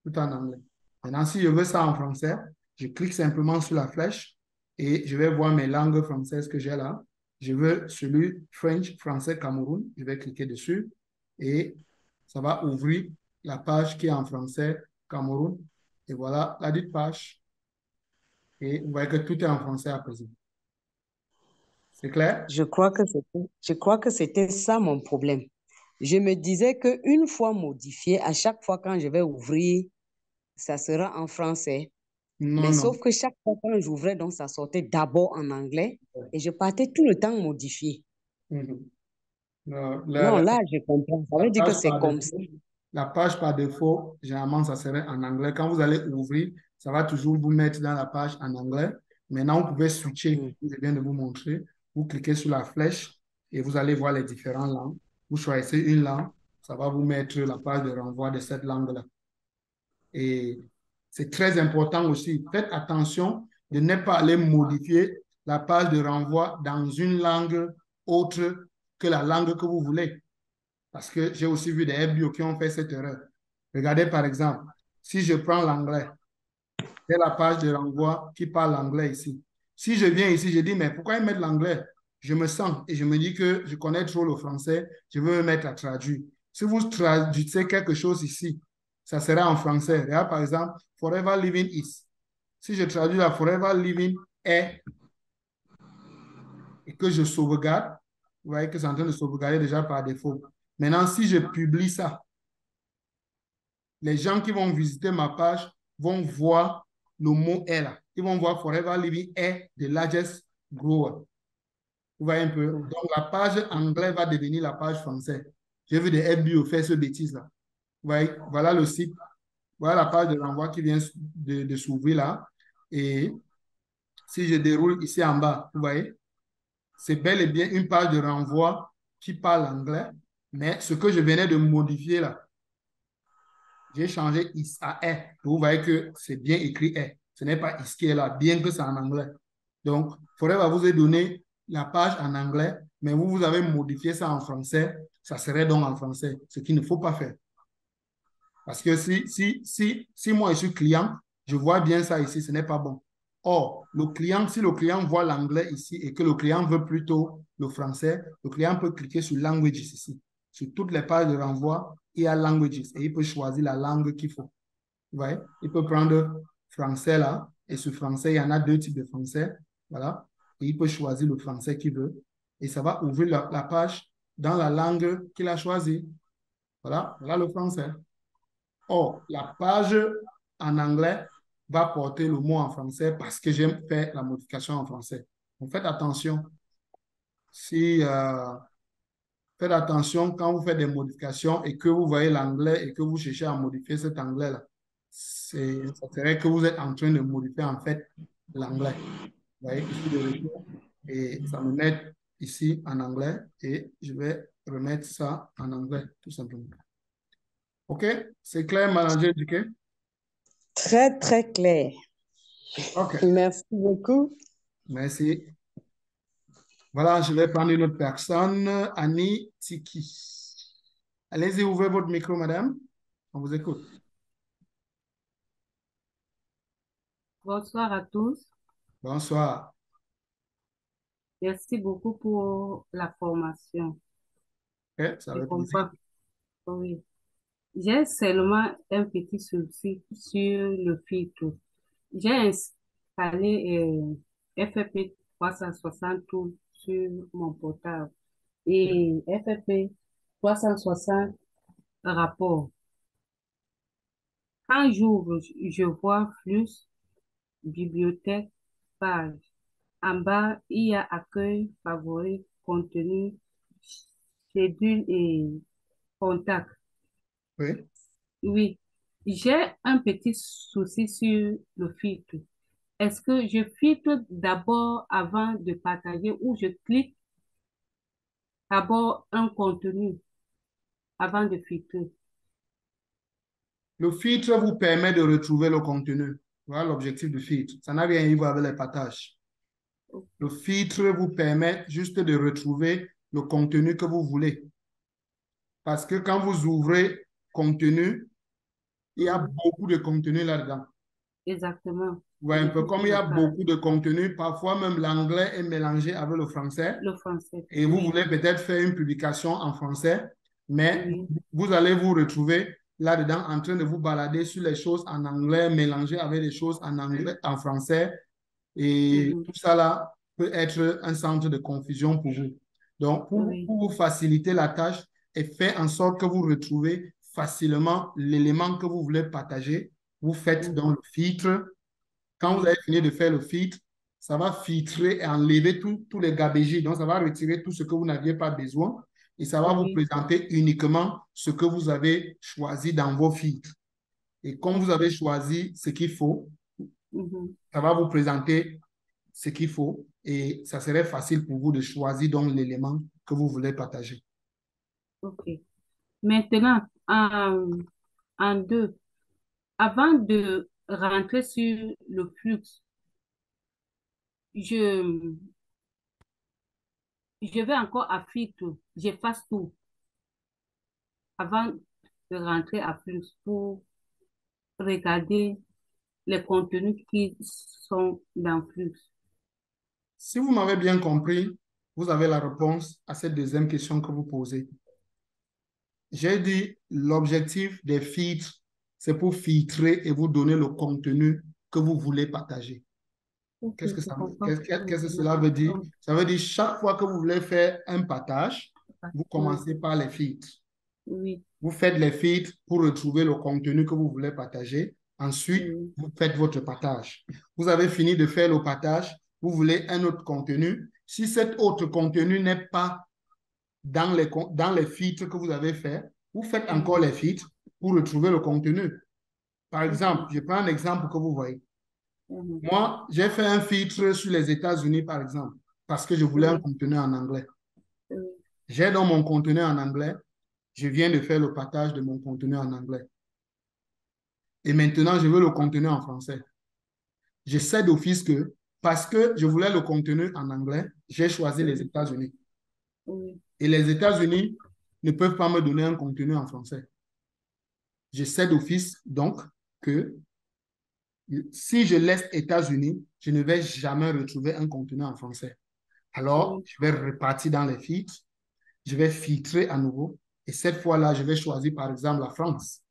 Tout est en anglais. Maintenant, si je veux ça en français, je clique simplement sur la flèche et je vais voir mes langues françaises que j'ai là. Je veux celui French, français, Cameroun. Je vais cliquer dessus et ça va ouvrir la page qui est en français, Cameroun. Et voilà la dite page. Et vous voyez que tout est en français à présent. C'est clair? Je crois que c'était ça mon problème. Je me disais qu'une fois modifié, à chaque fois quand je vais ouvrir, ça sera en français. Non, Mais non. sauf que chaque fois quand j'ouvrais, donc ça sortait d'abord en anglais et je partais tout le temps modifier. Mhm. Non, Non, là, je comprends. Ça veut dire que c'est comme ça. La page par défaut, généralement, ça serait en anglais. Quand vous allez ouvrir, ça va toujours vous mettre dans la page en anglais. Maintenant, vous pouvez switcher. Je viens de vous montrer. Vous cliquez sur la flèche et vous allez voir les différentes langues. Vous choisissez une langue, ça va vous mettre la page de renvoi de cette langue-là. Et c'est très important aussi. Faites attention de ne pas aller modifier la page de renvoi dans une langue autre que la langue que vous voulez. Parce que j'ai aussi vu des FBO qui ont fait cette erreur. Regardez par exemple, si je prends l'anglais, j'ai la page de renvoi qui parle anglais ici. Si je viens ici, je dis, mais pourquoi ils mettent l'anglais? Je me sens et je me dis que je connais trop le français, je veux me mettre à traduire. Si vous traduisez quelque chose ici, ça sera en français. Regarde par exemple, Forever Living is. Si je traduis la Forever Living est et que je sauvegarde, vous voyez que c'est en train de sauvegarder déjà par défaut. Maintenant, si je publie ça, les gens qui vont visiter ma page vont voir le mot est là. Ils vont voir Forever Living est the largest grower. Vous voyez un peu? Donc, la page anglais va devenir la page française. J'ai vu des FBO faire ce bêtise-là. Vous voyez? Voilà le site. Voilà la page de renvoi qui vient de s'ouvrir là. Et si je déroule ici en bas, vous voyez? C'est bel et bien une page de renvoi qui parle anglais. Mais ce que je venais de modifier là, j'ai changé is à est. Vous voyez que c'est bien écrit est. Ce n'est pas is qui est là, bien que c'est en anglais. Donc, Forever vous a donné la page en anglais, mais vous avez modifié ça en français. Ça serait donc en français, ce qu'il ne faut pas faire. Parce que si moi je suis client, je vois bien ça ici, ce n'est pas bon. Or, si le client voit l'anglais ici et que le client veut plutôt le français, le client peut cliquer sur Languages ici. Sur toutes les pages de renvoi, il y a Languages et il peut choisir la langue qu'il faut. Vous voyez? Il peut prendre français là, et sur français, il y en a 2 types de français. Voilà. Et il peut choisir le français qu'il veut. Et ça va ouvrir la page dans la langue qu'il a choisie. Voilà, voilà le français. Or, la page en anglais va porter le mot en français parce que j'ai fait la modification en français. Donc, faites attention. Faites attention quand vous faites des modifications et que vous voyez l'anglais et que vous cherchez à modifier cet anglais-là. Ça serait que vous êtes en train de modifier en fait l'anglais. Vous voyez, ici le retour et ça me met ici en anglais et je vais remettre ça en anglais tout simplement. OK? C'est clair, manager éduqué? Très, très clair. OK. Merci beaucoup. Merci. Voilà, je vais prendre une autre personne, Annie Tiki. Allez-y, ouvrez votre micro, madame. On vous écoute. Bonsoir à tous. Bonsoir. Merci beaucoup pour la formation. Ok, ça Je va plaisir. comprends. Oui. J'ai seulement un petit souci sur le filtre. J'ai installé FFP 360 tout sur mon portable et FFP 360 rapport. Quand j'ouvre, je vois flux, bibliothèque, page. En bas, il y a accueil, favori, contenu, schedule et contact. Oui. Oui, j'ai un petit souci sur le filtre. Est-ce que je filtre d'abord avant de partager ou je clique d'abord un contenu avant de filtrer? Le filtre vous permet de retrouver le contenu. Voilà l'objectif du filtre. Ça n'a rien à voir avec les partages. Le filtre vous permet juste de retrouver le contenu que vous voulez. Parce que quand vous ouvrez contenu, il y a beaucoup de contenu là-dedans. Exactement. Ouais, un peu comme il y a Le beaucoup de contenu, parfois même l'anglais est mélangé avec le français. français. Et vous Oui, voulez peut-être faire une publication en français, mais oui, vous allez vous retrouver là-dedans en train de vous balader sur les choses en anglais, mélangées avec les choses en anglais, en français. Et mhm, tout ça là peut être un centre de confusion pour vous. Donc, oui, pour vous faciliter la tâche et faire en sorte que vous retrouvez facilement l'élément que vous voulez partager, vous faites mhm, donc le filtre. Quand vous oui, avez fini de faire le filtre, ça va filtrer et enlever tous les gabégies. Donc, ça va retirer tout ce que vous n'aviez pas besoin et ça va vous oui, présenter uniquement ce que vous avez choisi dans vos filtres. Et comme vous avez ok, choisi ce qu'il faut, mhm, ça va vous présenter ce qu'il faut et ça serait facile pour vous de choisir donc l'élément que vous voulez partager. ok. Maintenant, en deux, avant de rentrer sur le flux, je, je vais encore à filtre, j'efface tout avant de rentrer à flux pour regarder les contenus qui sont dans flux. Si vous m'avez bien compris, vous avez la réponse à cette deuxième question que vous posez. J'ai dit l'objectif des filtres, c'est pour filtrer et vous donner le contenu que vous voulez partager. Ok, Qu'est-ce que je ça, comprends qu'est-ce que maintenant. cela veut dire? Oh, Ça veut dire chaque fois que vous voulez faire un partage, vous oui, commencez par les filtres. oui, Vous faites les filtres pour retrouver le contenu que vous voulez partager. Ensuite, oui, vous faites votre partage. Vous avez fini de faire le partage, vous voulez un autre contenu. Si cet autre contenu n'est pas dans les filtres que vous avez fait, vous faites encore mhm, les filtres pour retrouver le contenu. Par exemple, ok, je prends un exemple que vous voyez. mhm, Moi, j'ai fait un filtre sur les États-Unis, par exemple, parce que je voulais un oui, contenu en anglais. oui, J'ai dans mon contenu en anglais, je viens de faire le partage de mon contenu en anglais. Et maintenant, je veux le contenu en français. Je sais d'office que, parce que je voulais le contenu en anglais, j'ai choisi les oui, États-Unis. oui, Et les États-Unis ne peuvent pas me donner un contenu en français. Je sais d'office, donc, que si je laisse États-Unis, je ne vais jamais retrouver un contenu en français. Alors, oui, je vais repartir dans les filtres, je vais filtrer à nouveau, et cette fois-là, je vais choisir par exemple la France.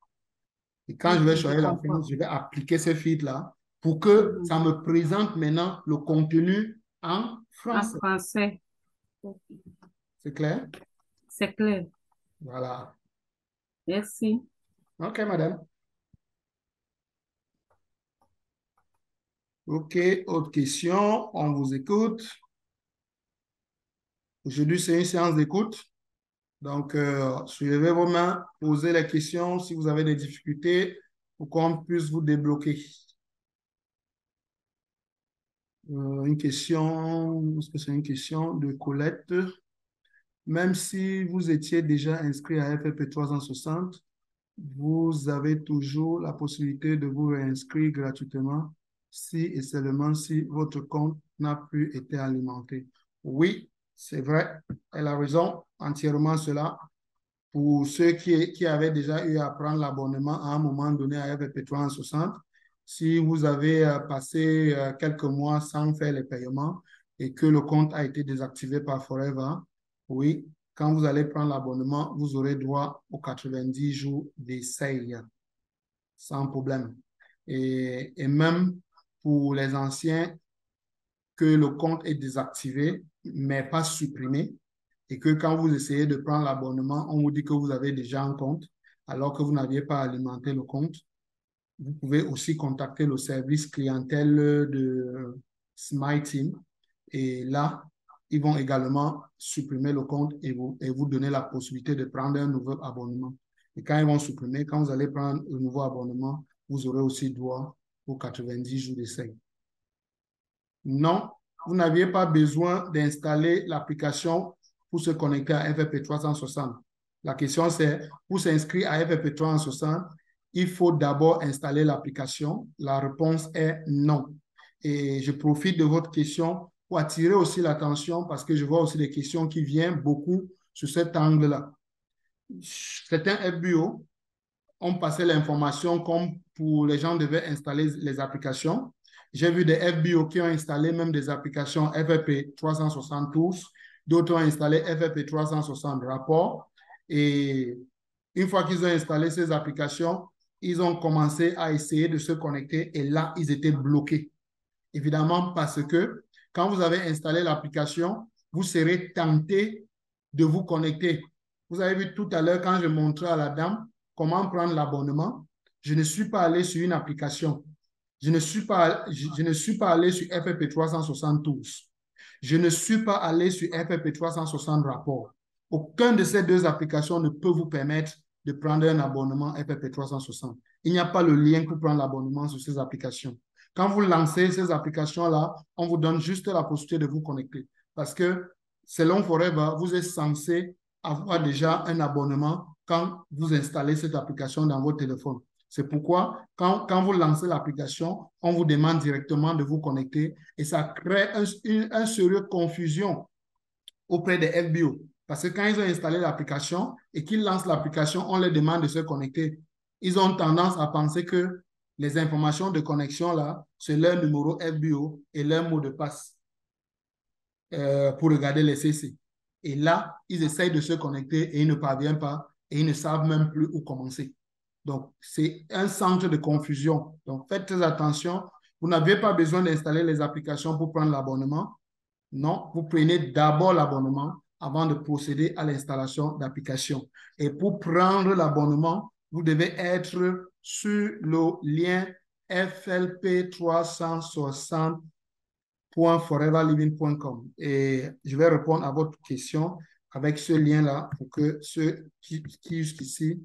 Et quand je ok, vais je choisir la comprends. France, je vais appliquer ce filtre-là pour que Mhm. ça me présente maintenant le contenu en En français. français, C'est clair? c'est clair. Voilà. Merci. OK, madame. OK, autre question. On vous écoute. Aujourd'hui, c'est une séance d'écoute. Donc, soulevez vos mains, posez les questions si vous avez des difficultés pour qu'on puisse vous débloquer. Une question, est-ce que c'est une question de Colette? Même si vous étiez déjà inscrit à FFP 360, vous avez toujours la possibilité de vous réinscrire gratuitement si et seulement si votre compte n'a plus été alimenté. Oui, C'est vrai, elle a raison, entièrement cela. Pour ceux qui avaient déjà eu à prendre l'abonnement à un moment donné à FFP 360, si vous avez passé quelques mois sans faire les paiements et que le compte a été désactivé par Forever, oui, quand vous allez prendre l'abonnement, vous aurez droit aux 90 jours d'essai sans problème. Et même pour les anciens, que le compte est désactivé, mais pas supprimé, et que quand vous essayez de prendre l'abonnement, on vous dit que vous avez déjà un compte, alors que vous n'aviez pas alimenté le compte. Vous pouvez aussi contacter le service clientèle de Smile Team, et là, ils vont également supprimer le compte et vous donner la possibilité de prendre un nouveau abonnement. Et quand ils vont supprimer, quand vous allez prendre un nouveau abonnement, vous aurez aussi droit aux 90 jours d'essai. Non, vous n'aviez pas besoin d'installer l'application pour se connecter à FFP 360. La question c'est, pour s'inscrire à FFP 360, il faut d'abord installer l'application. La réponse est non. Et je profite de votre question pour attirer aussi l'attention parce que je vois aussi des questions qui viennent beaucoup sur cet angle-là. Certains FBO ont passé l'information comme pour les gens devaient installer les applications. J'ai vu des FBO qui ont installé même des applications FFP 360 Tools, d'autres ont installé FFP 360 Rapport. Et une fois qu'ils ont installé ces applications, ils ont commencé à essayer de se connecter et là, ils étaient bloqués. Évidemment, parce que quand vous avez installé l'application, vous serez tenté de vous connecter. Vous avez vu tout à l'heure quand je montrais à la dame comment prendre l'abonnement, je ne suis pas allé sur une application. Je ne suis pas allé sur FFP 360 Tools. Je ne suis pas allé sur FFP 360 Rapport. Aucun de ces deux applications ne peut vous permettre de prendre un abonnement FFP 360. Il n'y a pas le lien pour prendre l'abonnement sur ces applications. Quand vous lancez ces applications-là, on vous donne juste la possibilité de vous connecter. Parce que selon Forever, vous êtes censé avoir déjà un abonnement quand vous installez cette application dans votre téléphone. C'est pourquoi, quand vous lancez l'application, on vous demande directement de vous connecter et ça crée une sérieuse confusion auprès des FBO. Parce que quand ils ont installé l'application et qu'ils lancent l'application, on leur demande de se connecter. Ils ont tendance à penser que les informations de connexion, là, c'est leur numéro FBO et leur mot de passe pour regarder les CC. Et là, ils essayent de se connecter et ils ne parviennent pas et ils ne savent même plus où commencer. Donc, c'est un centre de confusion. Donc, faites très attention. Vous n'avez pas besoin d'installer les applications pour prendre l'abonnement. Non, vous prenez d'abord l'abonnement avant de procéder à l'installation d'applications. Et pour prendre l'abonnement, vous devez être sur le lien flp360.foreverliving.com. Et je vais répondre à votre question avec ce lien-là pour que ceux qui jusqu'ici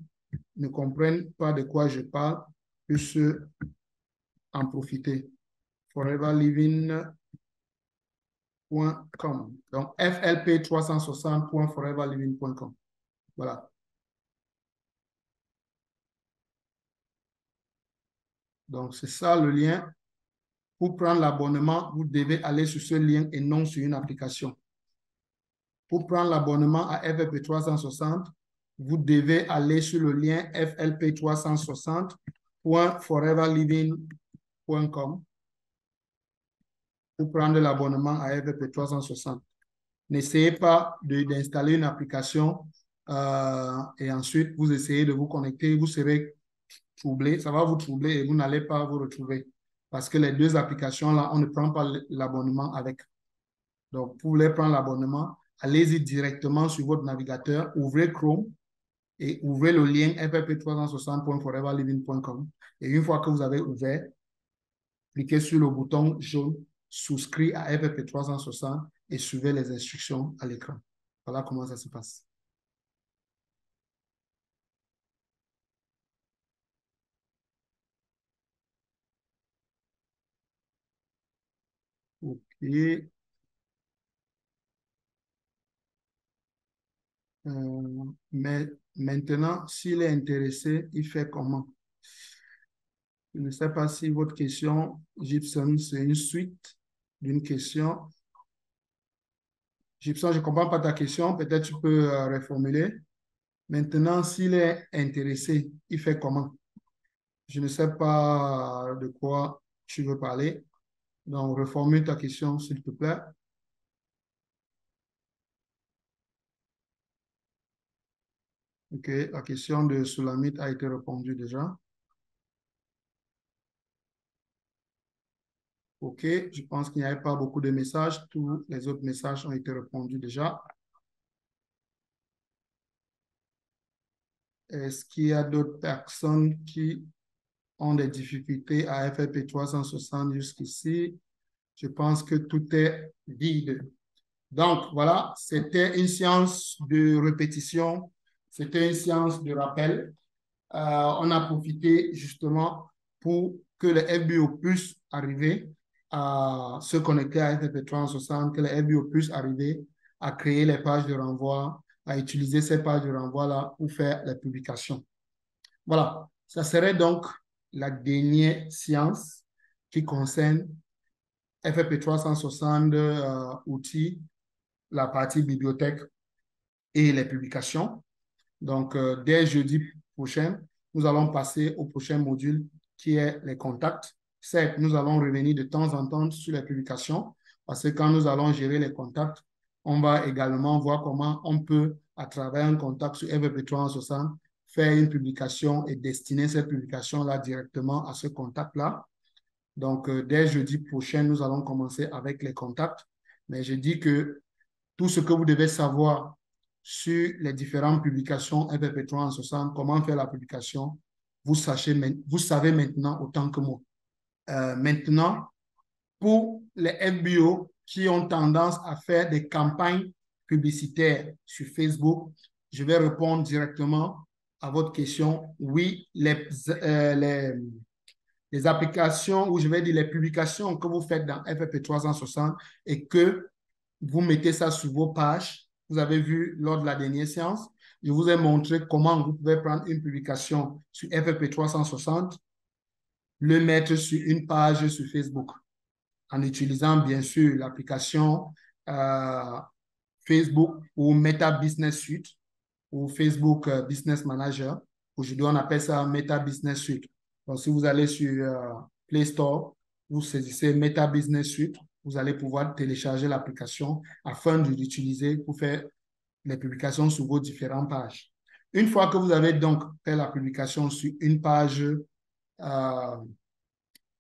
ne comprennent pas de quoi je parle puissent en profiter. Foreverliving.com. Donc, flp360.foreverliving.com. Voilà. Donc, c'est ça le lien. Pour prendre l'abonnement, vous devez aller sur ce lien et non sur une application. Pour prendre l'abonnement à FFP 360, vous devez aller sur le lien flp360.foreverliving.com pour prendre l'abonnement à FFP 360. N'essayez pas d'installer une application et ensuite vous essayez de vous connecter, vous serez troublé, ça va vous troubler et vous n'allez pas vous retrouver. Parce que les deux applications-là, on ne prend pas l'abonnement avec. Donc, pour voulez prendre l'abonnement, allez-y directement sur votre navigateur, ouvrez Chrome et ouvrez le lien flp360.foreverliving.com. Et une fois que vous avez ouvert, cliquez sur le bouton jaune souscrit à FFP 360 et suivez les instructions à l'écran. Voilà comment ça se passe. OK. Mais maintenant, s'il est intéressé, il fait comment? Je ne sais pas si votre question, Gibson, c'est une suite d'une question. Gibson, je ne comprends pas ta question. Peut-être tu peux reformuler. Maintenant, s'il est intéressé, il fait comment? Je ne sais pas de quoi tu veux parler. Donc, reformule ta question, s'il te plaît. OK, la question de Sulamit a été répondue déjà. OK, je pense qu'il n'y avait pas beaucoup de messages. Tous les autres messages ont été répondus déjà. Est-ce qu'il y a d'autres personnes qui ont des difficultés à FFP 360 jusqu'ici? Je pense que tout est vide. Donc, voilà, c'était une séance de répétition, c'était une séance de rappel. On a profité justement pour que les FBO puissent arriver à se connecter à FFP 360, que les FBO puissent arriver à créer les pages de renvoi, à utiliser ces pages de renvoi-là pour faire les publications. Voilà, ça serait donc la dernière séance qui concerne FFP 360 outils, la partie bibliothèque et les publications. Donc, dès jeudi prochain, nous allons passer au prochain module qui est les contacts. Certes, nous allons revenir de temps en temps sur les publications parce que quand nous allons gérer les contacts, on va également voir comment on peut, à travers un contact sur FFP 360, faire une publication et destiner cette publication-là directement à ce contact-là. Donc, dès jeudi prochain, nous allons commencer avec les contacts. Mais je dis que tout ce que vous devez savoir sur les différentes publications FFP 360, comment faire la publication, vous savez maintenant autant que moi. Maintenant, pour les FBO qui ont tendance à faire des campagnes publicitaires sur Facebook, je vais répondre directement à votre question. Oui, les applications, ou je vais dire les publications que vous faites dans FFP 360 et que vous mettez ça sur vos pages. Vous avez vu lors de la dernière séance, je vous ai montré comment vous pouvez prendre une publication sur FFP 360, le mettre sur une page sur Facebook en utilisant bien sûr l'application Facebook ou Meta Business Suite ou Facebook Business Manager. Aujourd'hui, on appelle ça Meta Business Suite. Donc, si vous allez sur Play Store, vous saisissez Meta Business Suite, vous allez pouvoir télécharger l'application afin de l'utiliser pour faire les publications sur vos différentes pages. Une fois que vous avez donc fait la publication sur une page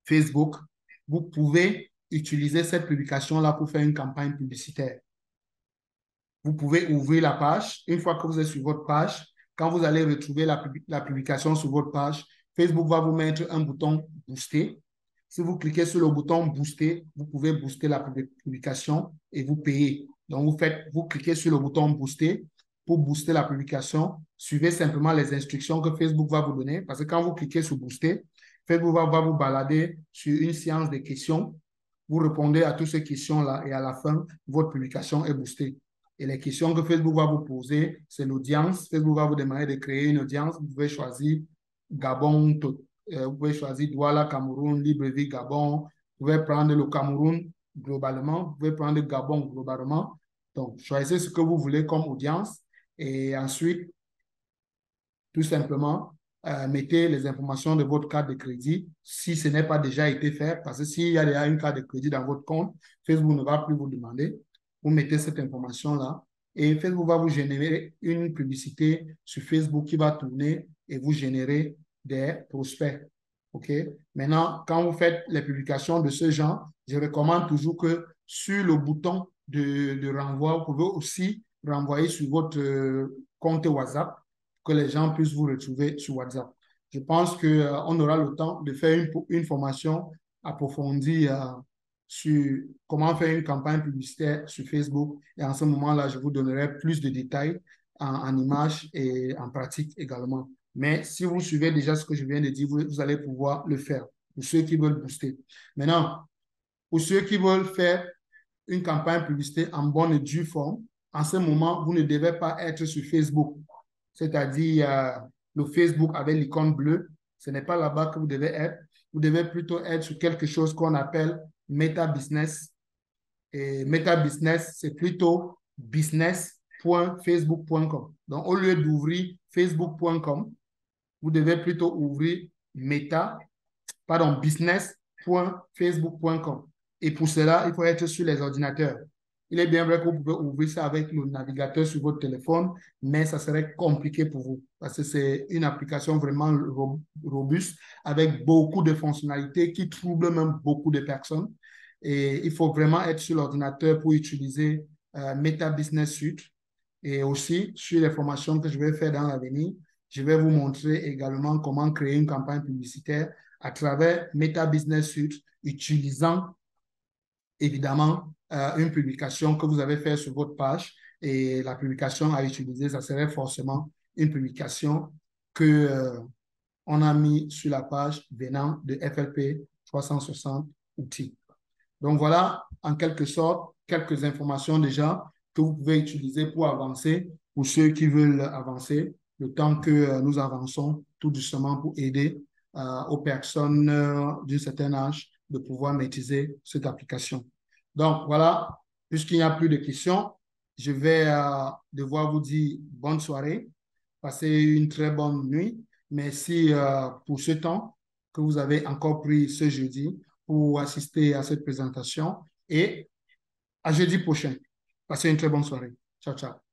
Facebook, vous pouvez utiliser cette publication-là pour faire une campagne publicitaire. Vous pouvez ouvrir la page. Une fois que vous êtes sur votre page, quand vous allez retrouver la publication sur votre page, Facebook va vous mettre un bouton « Booster ». Si vous cliquez sur le bouton « Booster », vous pouvez booster la publication et vous payez. Donc, vous cliquez sur le bouton « Booster » pour booster la publication. Suivez simplement les instructions que Facebook va vous donner parce que quand vous cliquez sur « Booster », Facebook va vous balader sur une séance de questions. Vous répondez à toutes ces questions-là et à la fin, votre publication est boostée. Et les questions que Facebook va vous poser, c'est l'audience. Facebook va vous demander de créer une audience. Vous pouvez choisir Gabon, vous pouvez choisir Douala, Cameroun, Libreville, Gabon. Vous pouvez prendre le Cameroun globalement. Vous pouvez prendre le Gabon globalement. Donc, choisissez ce que vous voulez comme audience. Et ensuite, tout simplement, mettez les informations de votre carte de crédit si ce n'est pas déjà été fait. Parce que s'il y a déjà une carte de crédit dans votre compte, Facebook ne va plus vous demander. Vous mettez cette information-là et Facebook va vous générer une publicité sur Facebook qui va tourner et vous générer des prospects. OK? Maintenant, quand vous faites les publications de ce genre, je recommande toujours que sur le bouton de renvoi, vous pouvez aussi renvoyer sur votre compte WhatsApp que les gens puissent vous retrouver sur WhatsApp. Je pense qu'on aura le temps de faire une formation approfondie sur comment faire une campagne publicitaire sur Facebook. Et en ce moment-là, je vous donnerai plus de détails en images et en pratique également. Mais si vous suivez déjà ce que je viens de dire, vous allez pouvoir le faire pour ceux qui veulent booster. Maintenant, pour ceux qui veulent faire une campagne publicitaire en bonne et due forme, en ce moment, vous ne devez pas être sur Facebook, c'est-à-dire le Facebook avec l'icône bleue. Ce n'est pas là-bas que vous devez être. Vous devez plutôt être sur quelque chose qu'on appelle Meta Business. Et Meta Business, c'est plutôt business.facebook.com. Donc, au lieu d'ouvrir facebook.com, vous devez plutôt ouvrir business.facebook.com. Et pour cela, il faut être sur les ordinateurs. Il est bien vrai que vous pouvez ouvrir ça avec le navigateur sur votre téléphone, mais ça serait compliqué pour vous parce que c'est une application vraiment robuste avec beaucoup de fonctionnalités qui troublent même beaucoup de personnes. Et il faut vraiment être sur l'ordinateur pour utiliser Meta Business Suite. Et aussi, sur les formations que je vais faire dans l'avenir, je vais vous montrer également comment créer une campagne publicitaire à travers Meta Business Suite, utilisant évidemment une publication que vous avez faite sur votre page. Et la publication à utiliser, ça serait forcément une publication que on a mis sur la page venant de FLP 360 outils. Donc voilà, en quelque sorte, quelques informations déjà que vous pouvez utiliser pour avancer, pour ceux qui veulent avancer, le temps que nous avançons tout doucement pour aider aux personnes d'un certain âge de pouvoir maîtriser cette application. Donc voilà, puisqu'il n'y a plus de questions, je vais devoir vous dire bonne soirée, passez une très bonne nuit. Merci pour ce temps que vous avez encore pris ce jeudi pour assister à cette présentation et à jeudi prochain. Passez une très bonne soirée. Ciao, ciao.